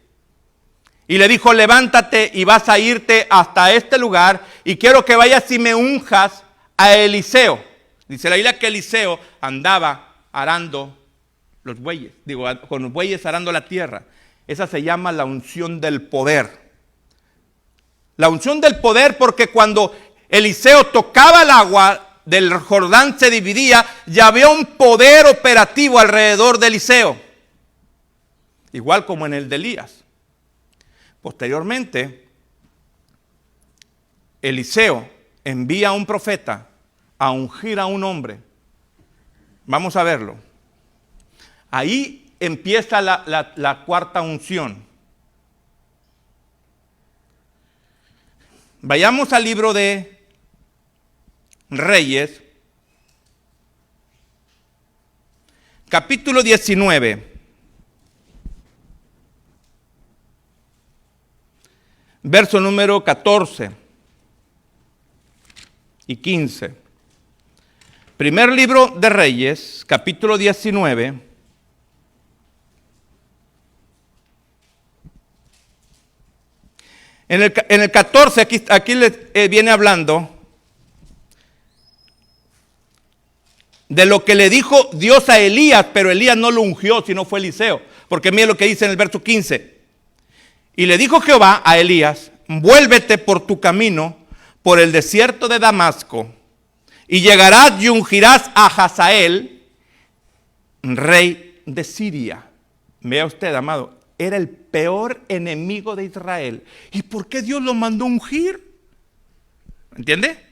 y le dijo: levántate y vas a irte hasta este lugar, y quiero que vayas y me unjas a Eliseo. Dice la Biblia que Eliseo andaba arando los bueyes, con los bueyes arando la tierra. Esa se llama la unción del poder. La unción del poder, porque cuando Eliseo tocaba el agua del Jordán se dividía, ya había un poder operativo alrededor de Eliseo, igual como en el de Elías. Posteriormente, Eliseo envía a un profeta a ungir a un hombre. Vamos a verlo. Ahí empieza la cuarta unción. Vayamos al libro de Reyes, capítulo 19, verso número 14 y 15. Primer libro de Reyes, capítulo 19, en el 14, aquí le viene hablando de lo que le dijo Dios a Elías, pero Elías no lo ungió, sino fue Eliseo. Porque mire lo que dice en el verso 15. Y le dijo Jehová a Elías: vuélvete por tu camino por el desierto de Damasco, y llegarás y ungirás a Hazael, rey de Siria. Vea usted, amado, era el peor enemigo de Israel. ¿Y por qué Dios lo mandó ungir? ¿Entiende?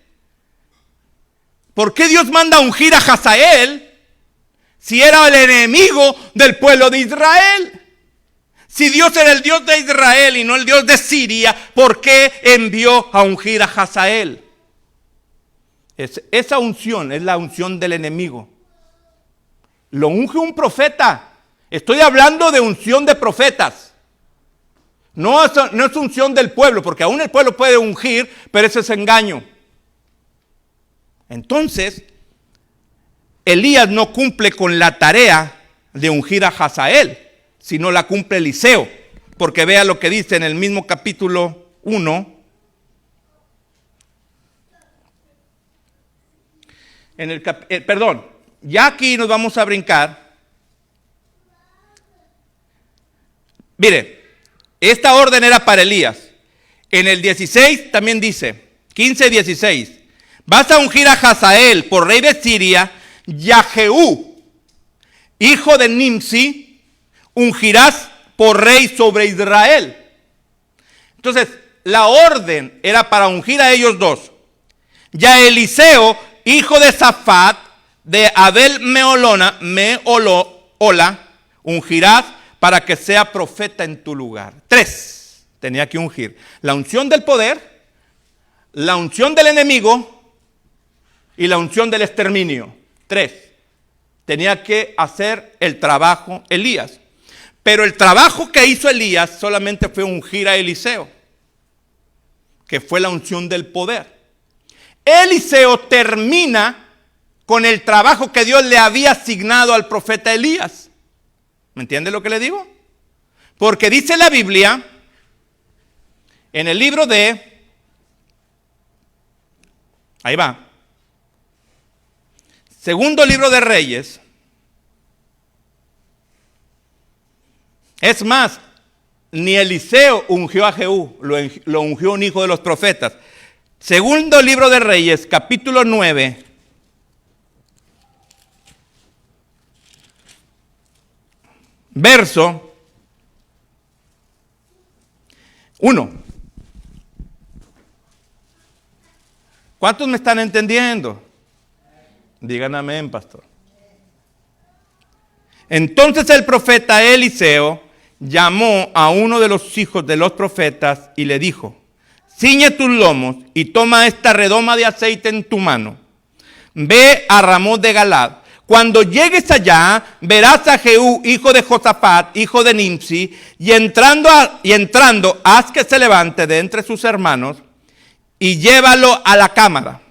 ¿Por qué Dios manda a ungir a Hazael si era el enemigo del pueblo de Israel? Si Dios era el Dios de Israel y no el Dios de Siria, ¿por qué envió a ungir a Hazael? Esa unción es la unción del enemigo. Lo unge un profeta. Estoy hablando de unción de profetas. No es unción del pueblo, porque aún el pueblo puede ungir, pero ese es engaño. Entonces, Elías no cumple con la tarea de ungir a Hazael, sino la cumple Eliseo. Porque vea lo que dice en el mismo capítulo 1. Ya aquí nos vamos a brincar. Mire, esta orden era para Elías. En el 16 también dice, 15-16. Vas a ungir a Hazael por rey de Siria, y a Jehú, hijo de Nimsi, ungirás por rey sobre Israel. Entonces, la orden era para ungir a ellos dos. Y a Eliseo, hijo de Safat, de Abel Mehola, ungirás para que sea profeta en tu lugar. 3, tenía que ungir. La unción del poder, la unción del enemigo y la unción del exterminio. 3, tenía que hacer el trabajo Elías. Pero el trabajo que hizo Elías solamente fue ungir a Eliseo, que fue la unción del poder. Eliseo termina con el trabajo que Dios le había asignado al profeta Elías. ¿Me entiende lo que le digo? Porque dice la Biblia, en el libro de, ahí va, segundo libro de Reyes. Es más, ni Eliseo ungió a Jehú, lo ungió un hijo de los profetas. Segundo libro de Reyes, capítulo 9. Verso 1. ¿Cuántos me están entendiendo? Digan amén, pastor. Entonces el profeta Eliseo llamó a uno de los hijos de los profetas y le dijo: ciñe tus lomos y toma esta redoma de aceite en tu mano. Ve a Ramot de Galad. Cuando llegues allá, verás a Jehú, hijo de Josafat, hijo de Nimsi, y entrando, haz que se levante de entre sus hermanos y llévalo a la cámara.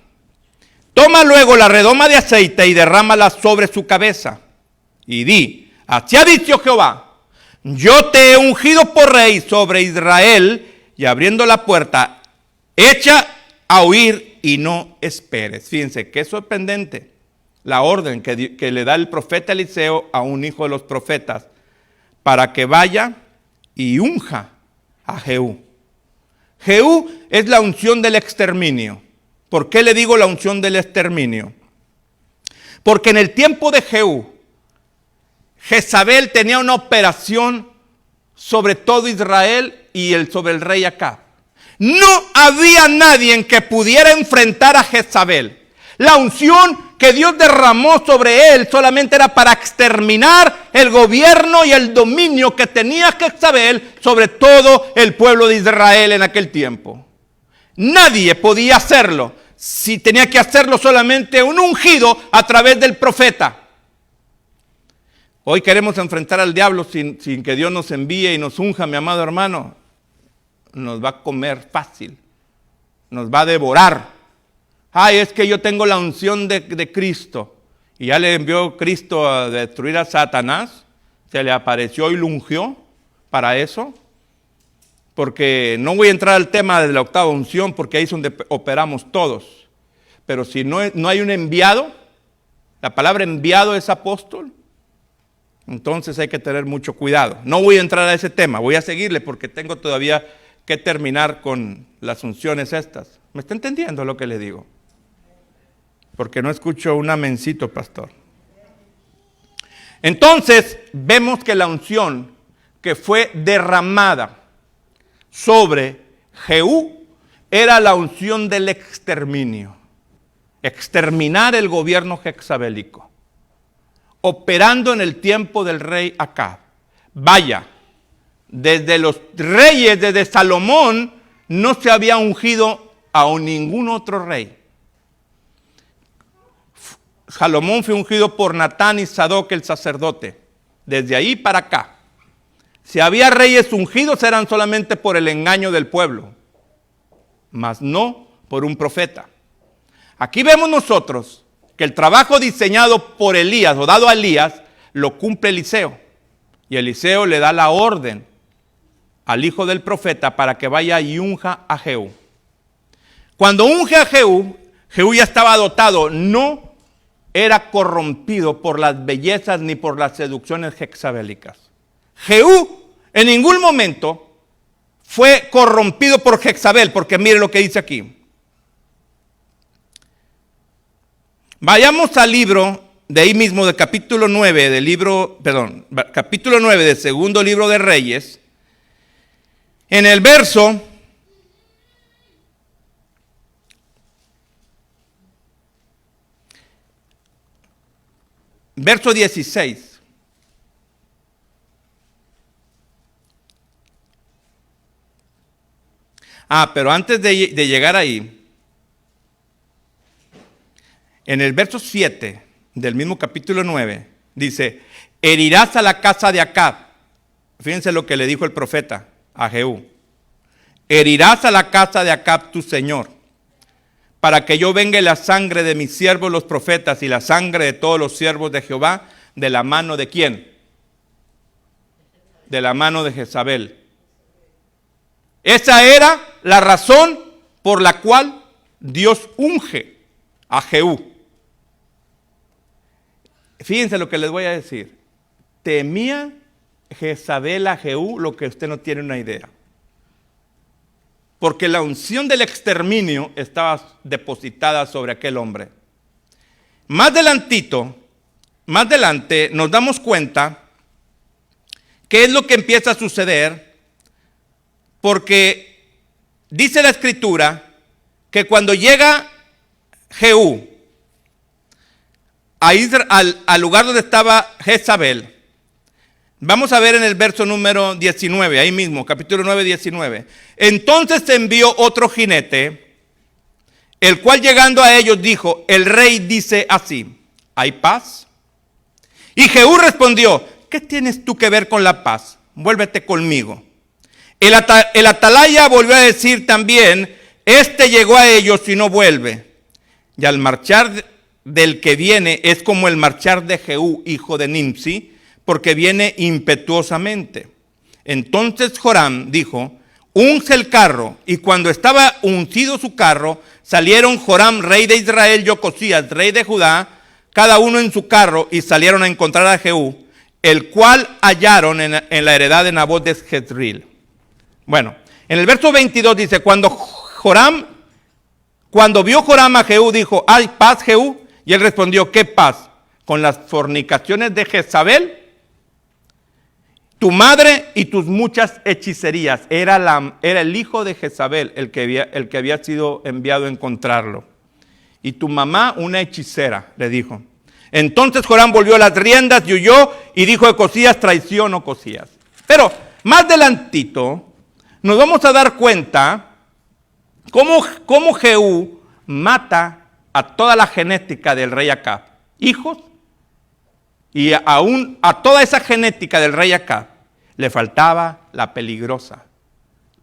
Toma luego la redoma de aceite y derrámala sobre su cabeza. Y di: así ha dicho Jehová, yo te he ungido por rey sobre Israel, y abriendo la puerta, echa a huir y no esperes. Fíjense, qué sorprendente la orden que le da el profeta Eliseo a un hijo de los profetas para que vaya y unja a Jehú. Jehú es la unción del exterminio. ¿Por qué le digo la unción del exterminio? Porque en el tiempo de Jehú, Jezabel tenía una operación sobre todo Israel y sobre el rey Acab. No había nadie en que pudiera enfrentar a Jezabel. La unción que Dios derramó sobre él solamente era para exterminar el gobierno y el dominio que tenía Jezabel sobre todo el pueblo de Israel en aquel tiempo. Nadie podía hacerlo. Si tenía que hacerlo solamente un ungido a través del profeta. Hoy queremos enfrentar al diablo sin que Dios nos envíe y nos unja, mi amado hermano. Nos va a comer fácil. Nos va a devorar. Ay, es que yo tengo la unción de Cristo. Y ya le envió Cristo a destruir a Satanás. Se le apareció y lo ungió para eso. Porque no voy a entrar al tema de la octava unción, porque ahí es donde operamos todos. Pero si no hay un enviado, la palabra enviado es apóstol, entonces hay que tener mucho cuidado. No voy a entrar a ese tema, voy a seguirle porque tengo todavía que terminar con las unciones estas. ¿Me está entendiendo lo que le digo? Porque no escucho un amencito, pastor. Entonces vemos que la unción que fue derramada sobre Jehú era la unción del exterminio. Exterminar el gobierno jezabelico. Operando en el tiempo del rey Acab. Vaya, desde los reyes, desde Salomón, no se había ungido a ningún otro rey. Salomón fue ungido por Natán y Sadoc el sacerdote. Desde ahí para acá. Si había reyes ungidos eran solamente por el engaño del pueblo, mas no por un profeta. Aquí vemos nosotros que el trabajo diseñado por Elías o dado a Elías lo cumple Eliseo. Y Eliseo le da la orden al hijo del profeta para que vaya y unja a Jehú. Cuando unge a Jehú, Jehú ya estaba dotado, no era corrompido por las bellezas ni por las seducciones jezabélicas. Jehú en ningún momento fue corrompido por Jezabel, porque mire lo que dice aquí. Vayamos al libro de ahí mismo, de capítulo 9 del libro, capítulo 9 del segundo libro de Reyes. En el verso 16. Pero antes de llegar ahí, en el verso 7 del mismo capítulo 9, dice, herirás a la casa de Acab. Fíjense lo que le dijo el profeta a Jehú. Herirás a la casa de Acab tu señor, para que yo venga la sangre de mis siervos los profetas y la sangre de todos los siervos de Jehová, de la mano de ¿quién? De la mano de Jezabel. Esa era la razón por la cual Dios unge a Jehú. Fíjense lo que les voy a decir. Temía Jezabel a Jehú lo que usted no tiene una idea. Porque la unción del exterminio estaba depositada sobre aquel hombre. Más adelante nos damos cuenta qué es lo que empieza a suceder, porque dice la Escritura que cuando llega Jehú al lugar donde estaba Jezabel, vamos a ver en el verso número 19, ahí mismo, capítulo 9, 19. Entonces envió otro jinete, el cual llegando a ellos dijo, el rey dice así, ¿hay paz? Y Jehú respondió, ¿qué tienes tú que ver con la paz? Vuélvete conmigo. El atalaya volvió a decir también, este llegó a ellos y no vuelve. Y al marchar del que viene es como el marchar de Jehú, hijo de Nimsi, porque viene impetuosamente. Entonces Joram dijo, unge el carro. Y cuando estaba uncido su carro, salieron Joram, rey de Israel, y Ocosías, rey de Judá, cada uno en su carro, y salieron a encontrar a Jehú, el cual hallaron en la heredad de Nabot de Jezreel. Bueno, en el verso 22 dice, cuando vio Joram a Jehú, dijo, ¿hay paz, Jehú? Y él respondió, ¿qué paz? ¿Con las fornicaciones de Jezabel? Tu madre y tus muchas hechicerías. Era el hijo de Jezabel el que había sido enviado a encontrarlo. Y tu mamá una hechicera, le dijo. Entonces Joram volvió las riendas y huyó y dijo a Ocosías, traición Ocosías. Pero más adelantito nos vamos a dar cuenta cómo Jehú mata a toda la genética del rey Acab. Hijos. Y aún a toda esa genética del rey Acab le faltaba la peligrosa,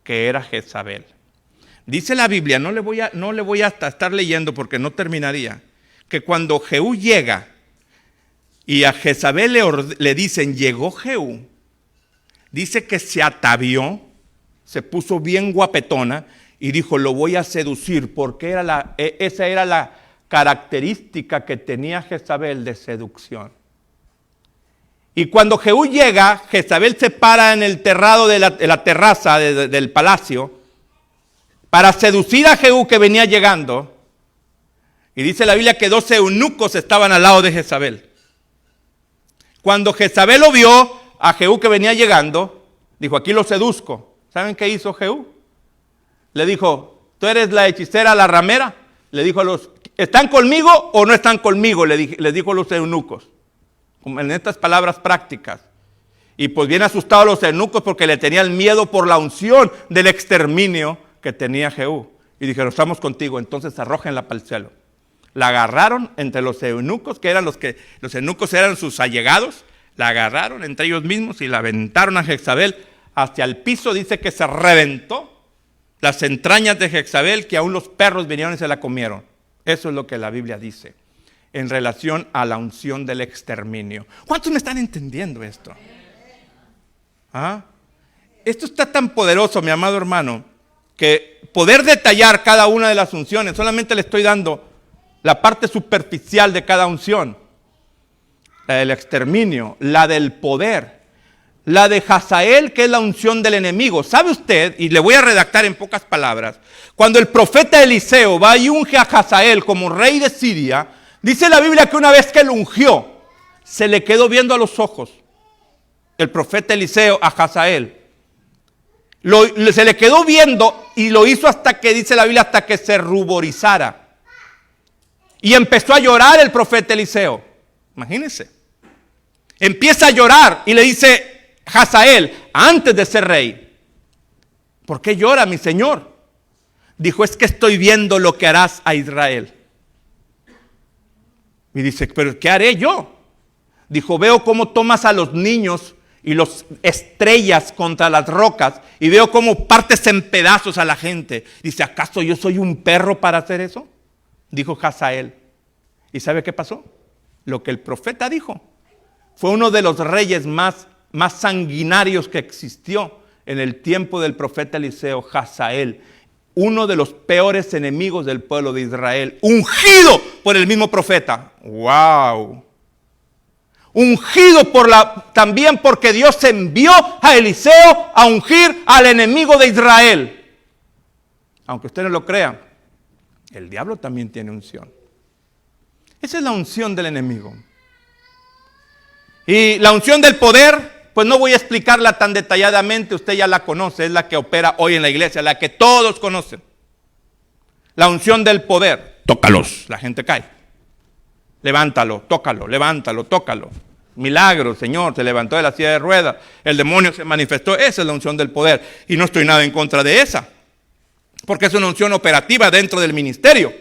que era Jezabel. Dice la Biblia, no le voy a estar leyendo porque no terminaría, que cuando Jehú llega y a Jezabel le dicen, llegó Jehú, dice que se atavió, se puso bien guapetona y dijo, lo voy a seducir, porque esa era la característica que tenía Jezabel de seducción. Y cuando Jehú llega, Jezabel se para en el terrado de la terraza del palacio para seducir a Jehú que venía llegando. Y dice la Biblia que 12 eunucos estaban al lado de Jezabel. Cuando Jezabel lo vio a Jehú que venía llegando, dijo, aquí lo seduzco. ¿Saben qué hizo Jehú? Le dijo, ¿tú eres la hechicera, la ramera? Le dijo a los, ¿están conmigo o no están conmigo? Les dijo a los eunucos. En estas palabras prácticas. Y pues bien asustados los eunucos porque le tenían miedo por la unción del exterminio que tenía Jehú. Y dijeron, estamos contigo, entonces arrójenla para el cielo. La agarraron entre los eunucos, los eunucos eran sus allegados, la agarraron entre ellos mismos y la aventaron a Jezabel hacia el piso. Dice que se reventó las entrañas de Jezabel, que aún los perros vinieron y se la comieron. Eso es lo que la Biblia dice en relación a la unción del exterminio. ¿Cuántos me están entendiendo esto? Esto está tan poderoso, mi amado hermano, que poder detallar cada una de las unciones, solamente le estoy dando la parte superficial de cada unción. La del exterminio, la del poder, la de Hazael, que es la unción del enemigo. ¿Sabe usted? Y le voy a redactar en pocas palabras. Cuando el profeta Eliseo va y unge a Hazael como rey de Siria, dice la Biblia que una vez que lo ungió, se le quedó viendo a los ojos el profeta Eliseo a Hazael. Se le quedó viendo y lo hizo hasta que, dice la Biblia, hasta que se ruborizara. Y empezó a llorar el profeta Eliseo. Imagínense. Empieza a llorar y le dice Hazael, antes de ser rey, ¿por qué llora mi señor? dijo, es que estoy viendo lo que harás a Israel. Y dice, pero ¿qué haré yo? Dijo, veo cómo tomas a los niños y los estrellas contra las rocas y veo cómo partes en pedazos a la gente. Dice, ¿acaso yo soy un perro para hacer eso? Dijo Hazael. ¿Y sabe qué pasó? Lo que el profeta dijo. Fue uno de los reyes más sanguinarios que existió en el tiempo del profeta Eliseo, Hazael. Uno de los peores enemigos del pueblo de Israel. Ungido por el mismo profeta. ¡Wow! Ungido también porque Dios envió a Eliseo a ungir al enemigo de Israel. Aunque usted no lo crea, el diablo también tiene unción. Esa es la unción del enemigo. Y la unción del poder, pues no voy a explicarla tan detalladamente, usted ya la conoce, es la que opera hoy en la iglesia, la que todos conocen. La unción del poder, tócalos, la gente cae. Levántalo, tócalo, levántalo, tócalo. Milagro, Señor, se levantó de la silla de ruedas, el demonio se manifestó. Esa es la unción del poder. Y no estoy nada en contra de esa, porque es una unción operativa dentro del ministerio,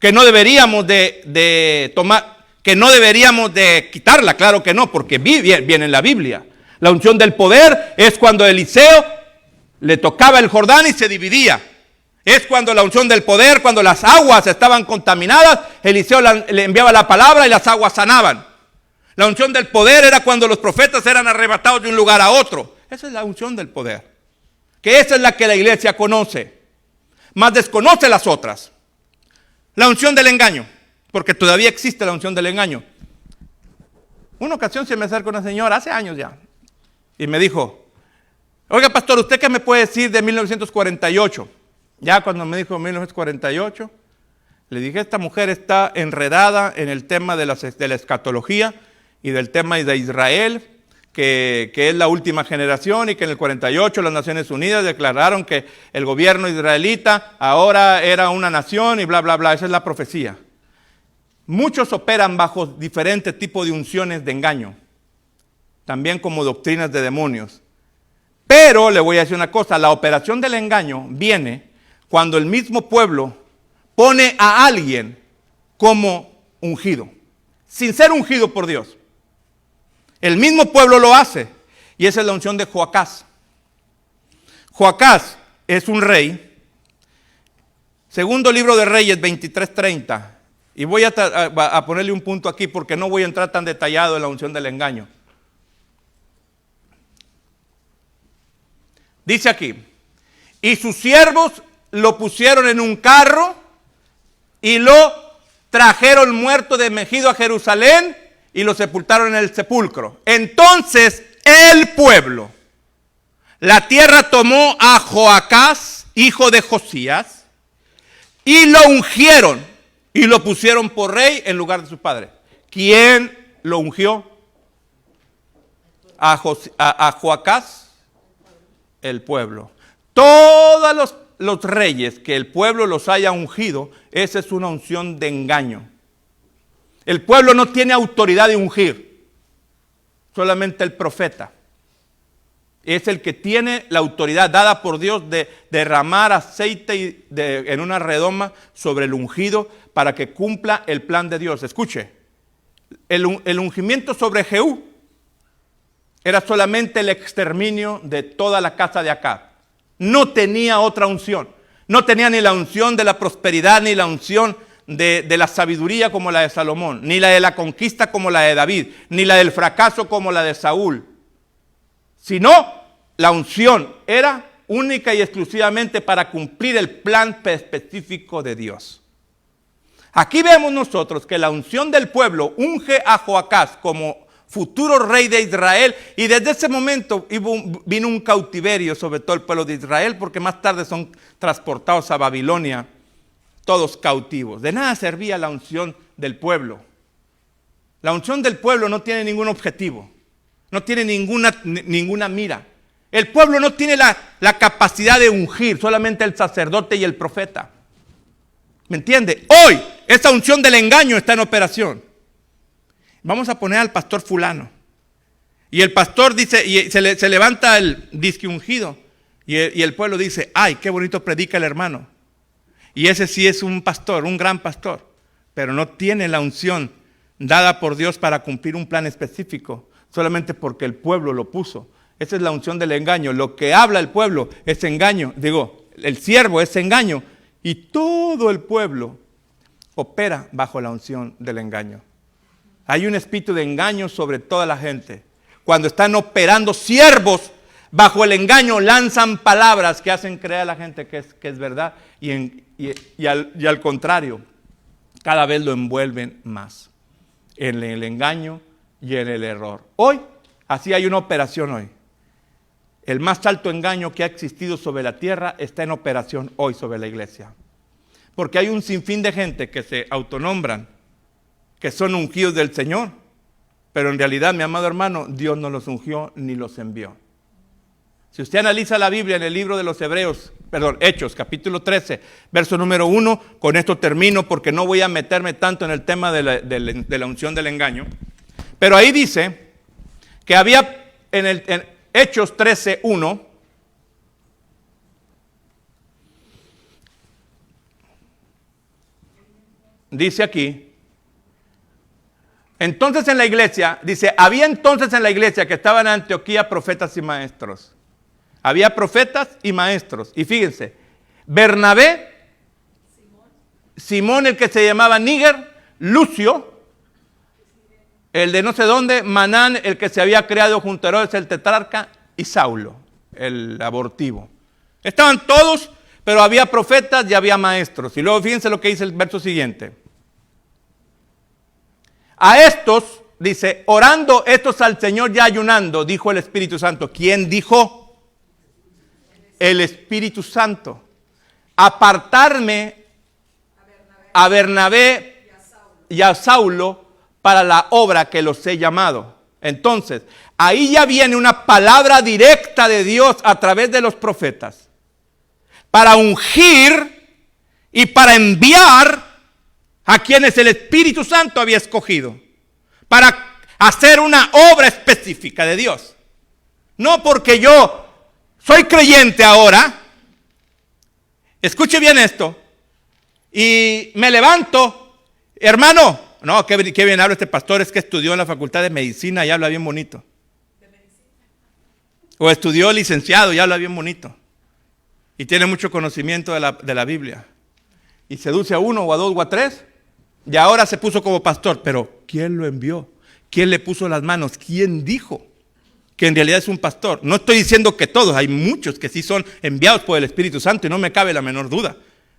que no deberíamos de tomar, que no deberíamos de quitarla, claro que no, porque viene en la Biblia. La unción del poder es cuando Eliseo le tocaba el Jordán y se dividía. Es cuando la unción del poder, cuando las aguas estaban contaminadas, Eliseo le enviaba la palabra y las aguas sanaban. La unción del poder era cuando los profetas eran arrebatados de un lugar a otro. Esa es la unción del poder. Que esa es la que la iglesia conoce. Más desconoce las otras. La unción del engaño. Porque todavía existe la unción del engaño. Una ocasión se me acercó una señora, hace años ya, y me dijo, oiga pastor, ¿usted qué me puede decir de 1948? Ya cuando me dijo 1948, le dije, esta mujer está enredada en el tema de la escatología y del tema de Israel, que es la última generación y que en el 48 las Naciones Unidas declararon que el gobierno israelita ahora era una nación y bla, bla, bla. Esa es la profecía. Muchos operan bajo diferentes tipos de unciones de engaño, también como doctrinas de demonios. Pero le voy a decir una cosa, la operación del engaño viene cuando el mismo pueblo pone a alguien como ungido, sin ser ungido por Dios. El mismo pueblo lo hace, y esa es la unción de Joacás. Joacás es un rey, segundo libro de Reyes 23:30, y voy a ponerle un punto aquí porque no voy a entrar tan detallado en la unción del engaño. Dice aquí, y sus siervos lo pusieron en un carro y lo trajeron muerto de Megido a Jerusalén y lo sepultaron en el sepulcro. Entonces el pueblo, la tierra tomó a Joacás, hijo de Josías, y lo ungieron y lo pusieron por rey en lugar de su padre. ¿Quién lo ungió? A Joacás, el pueblo. Todos los reyes que el pueblo los haya ungido, esa es una unción de engaño. El pueblo no tiene autoridad de ungir, solamente el profeta. Es el que tiene la autoridad dada por Dios de derramar aceite en una redoma sobre el ungido para que cumpla el plan de Dios. Escuche, el ungimiento sobre Jehú era solamente el exterminio de toda la casa de Acab. No tenía otra unción. No tenía ni la unción de la prosperidad, ni la unción de la sabiduría como la de Salomón, ni la de la conquista como la de David, ni la del fracaso como la de Saúl. Sino la unción era única y exclusivamente para cumplir el plan específico de Dios. Aquí vemos nosotros que la unción del pueblo unge a Joacás como futuro rey de Israel, y desde ese momento vino un cautiverio sobre todo el pueblo de Israel, porque más tarde son transportados a Babilonia todos cautivos. De nada servía la unción del pueblo. La unción del pueblo no tiene ningún objetivo, no tiene ninguna mira. El pueblo no tiene la capacidad de ungir, solamente el sacerdote y el profeta. ¿Me entiende? Hoy esta unción del engaño está en operación. Vamos a poner al pastor fulano. Y el pastor dice, y se levanta el disque ungido. Y el pueblo dice, ay, qué bonito predica el hermano. Y ese sí es un pastor, un gran pastor, pero no tiene la unción dada por Dios para cumplir un plan específico, solamente porque el pueblo lo puso. Esa es la unción del engaño. Lo que habla el pueblo es engaño. Digo, el siervo es engaño. Y todo el pueblo opera bajo la unción del engaño. Hay un espíritu de engaño sobre toda la gente. Cuando están operando siervos bajo el engaño, lanzan palabras que hacen creer a la gente que es verdad. Y al contrario, cada vez lo envuelven más en el engaño y en el error. Hoy, así hay una operación hoy. El más alto engaño que ha existido sobre la tierra está en operación hoy sobre la iglesia. Porque hay un sinfín de gente que se autonombran, que son ungidos del Señor. Pero en realidad, mi amado hermano, Dios no los ungió ni los envió. Si usted analiza la Biblia en el libro de los Hechos, capítulo 13, verso número 1, con esto termino porque no voy a meterme tanto en el tema de la unción del engaño. Pero ahí dice que había en Hechos 13, 1, dice aquí, entonces en la iglesia, dice, había entonces en la iglesia que estaban en Antioquía profetas y maestros. Había profetas y maestros. Y fíjense, Bernabé, Simón el que se llamaba Níger, Lucio, el de no sé dónde, Manán el que se había creado junto a Herodes el tetrarca, y Saulo, el abortivo. Estaban todos, pero había profetas y había maestros. Y luego fíjense lo que dice el verso siguiente. A estos, dice, orando estos al Señor y ayunando, dijo el Espíritu Santo. ¿Quién dijo? El Espíritu Santo. Apartarme a Bernabé y a Saulo para la obra que los he llamado. Entonces, ahí ya viene una palabra directa de Dios a través de los profetas. Para ungir y para enviar a quienes el Espíritu Santo había escogido. Para hacer una obra específica de Dios. No porque yo soy creyente ahora, escuche bien esto, y me levanto, hermano, no, qué bien habla este pastor, es que estudió en la facultad de medicina y habla bien bonito. O estudió licenciado y habla bien bonito. Y tiene mucho conocimiento de la Biblia. Y seduce a uno o a dos o a tres, y ahora se puso como pastor, pero ¿quién lo envió? ¿Quién le puso las manos? ¿Quién dijo que en realidad es un pastor? No estoy diciendo que todos, hay muchos que sí son enviados por el Espíritu Santo y no me cabe la menor duda,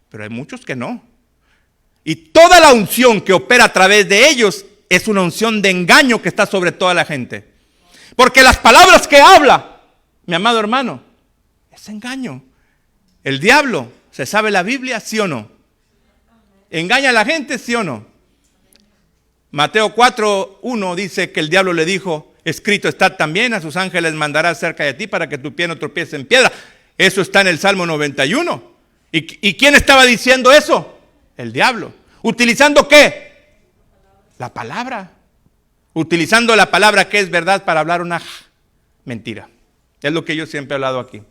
pero hay muchos que no. Y toda la unción que opera a través de ellos es una unción de engaño que está sobre toda la gente. Porque las palabras que habla, mi amado hermano, es engaño. El diablo, ¿se sabe la Biblia? ¿Sí o no? ¿Engaña a la gente? ¿Sí o no? Mateo 4:1 dice que el diablo le dijo, escrito está también, a sus ángeles mandará cerca de ti para que tu pie no tropiece en piedra. Eso está en el Salmo 91. ¿Y quién estaba diciendo eso? El diablo. ¿Utilizando qué? La palabra. Utilizando la palabra que es verdad para hablar una mentira. Es lo que yo siempre he hablado aquí.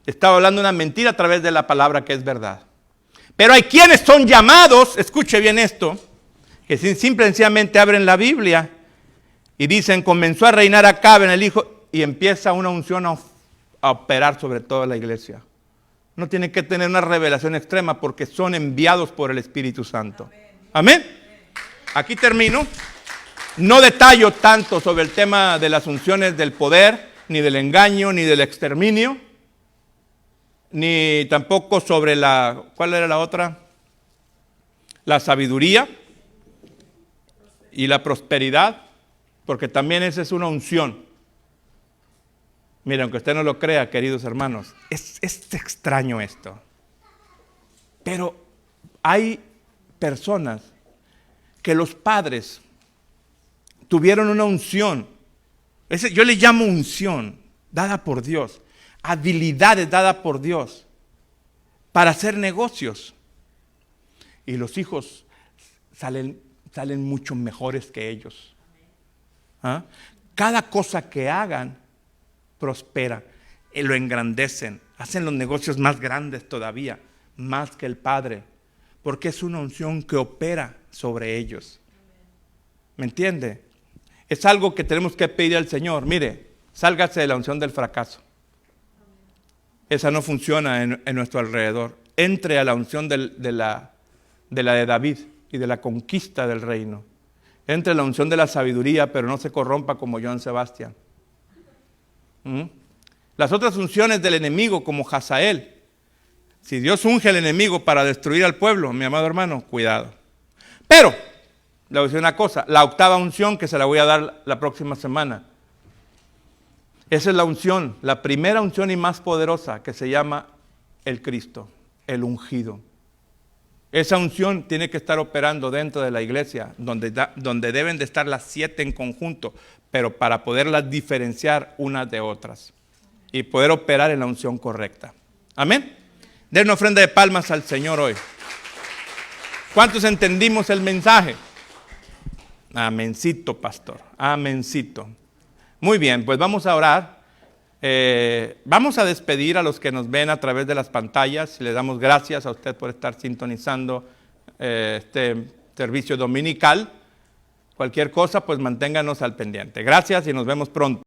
Estaba hablando una mentira a través de la palabra que es verdad. Pero hay quienes son llamados, escuche bien esto, que simplemente abren la Biblia y dicen, comenzó a reinar Acab en el hijo, y empieza una unción a operar sobre toda la iglesia. No tienen que tener una revelación extrema porque son enviados por el Espíritu Santo. Amén. Aquí termino. No detallo tanto sobre el tema de las unciones del poder, ni del engaño, ni del exterminio, ni tampoco sobre ¿cuál era la otra? La sabiduría y la prosperidad, porque también esa es una unción. Mira, aunque usted no lo crea, queridos hermanos, es extraño esto. Pero hay personas que los padres tuvieron una unción. Yo le llamo unción, dada por Dios. Habilidades dadas por Dios para hacer negocios. Y los hijos salen mucho mejores que ellos. ¿Ah? Cada cosa que hagan prospera. lo engrandecen, hacen los negocios más grandes todavía, más que el Padre, porque es una unción que opera sobre ellos. ¿Me entiende? Es algo que tenemos que pedir al Señor. Mire, sálgase de la unción del fracaso. Esa no funciona en nuestro alrededor. Entre a la unción de la de David y de la conquista del reino. Entre a la unción de la sabiduría, pero no se corrompa como Joan Sebastián. Las otras unciones del enemigo, como Hazael. Si Dios unge al enemigo para destruir al pueblo, mi amado hermano, cuidado. Pero, le voy a decir una cosa, la octava unción que se la voy a dar la próxima semana. Esa es la unción, la primera unción y más poderosa, que se llama el Cristo, el ungido. Esa unción tiene que estar operando dentro de la iglesia, donde deben de estar las 7 en conjunto, pero para poderlas diferenciar unas de otras y poder operar en la unción correcta. Amén. Den una ofrenda de palmas al Señor hoy. ¿Cuántos entendimos el mensaje? Amencito, pastor. Amencito. Muy bien, pues vamos a orar. Vamos a despedir a los que nos ven a través de las pantallas. Le damos gracias a usted por estar sintonizando este servicio dominical. Cualquier cosa, pues manténganos al pendiente. Gracias y nos vemos pronto.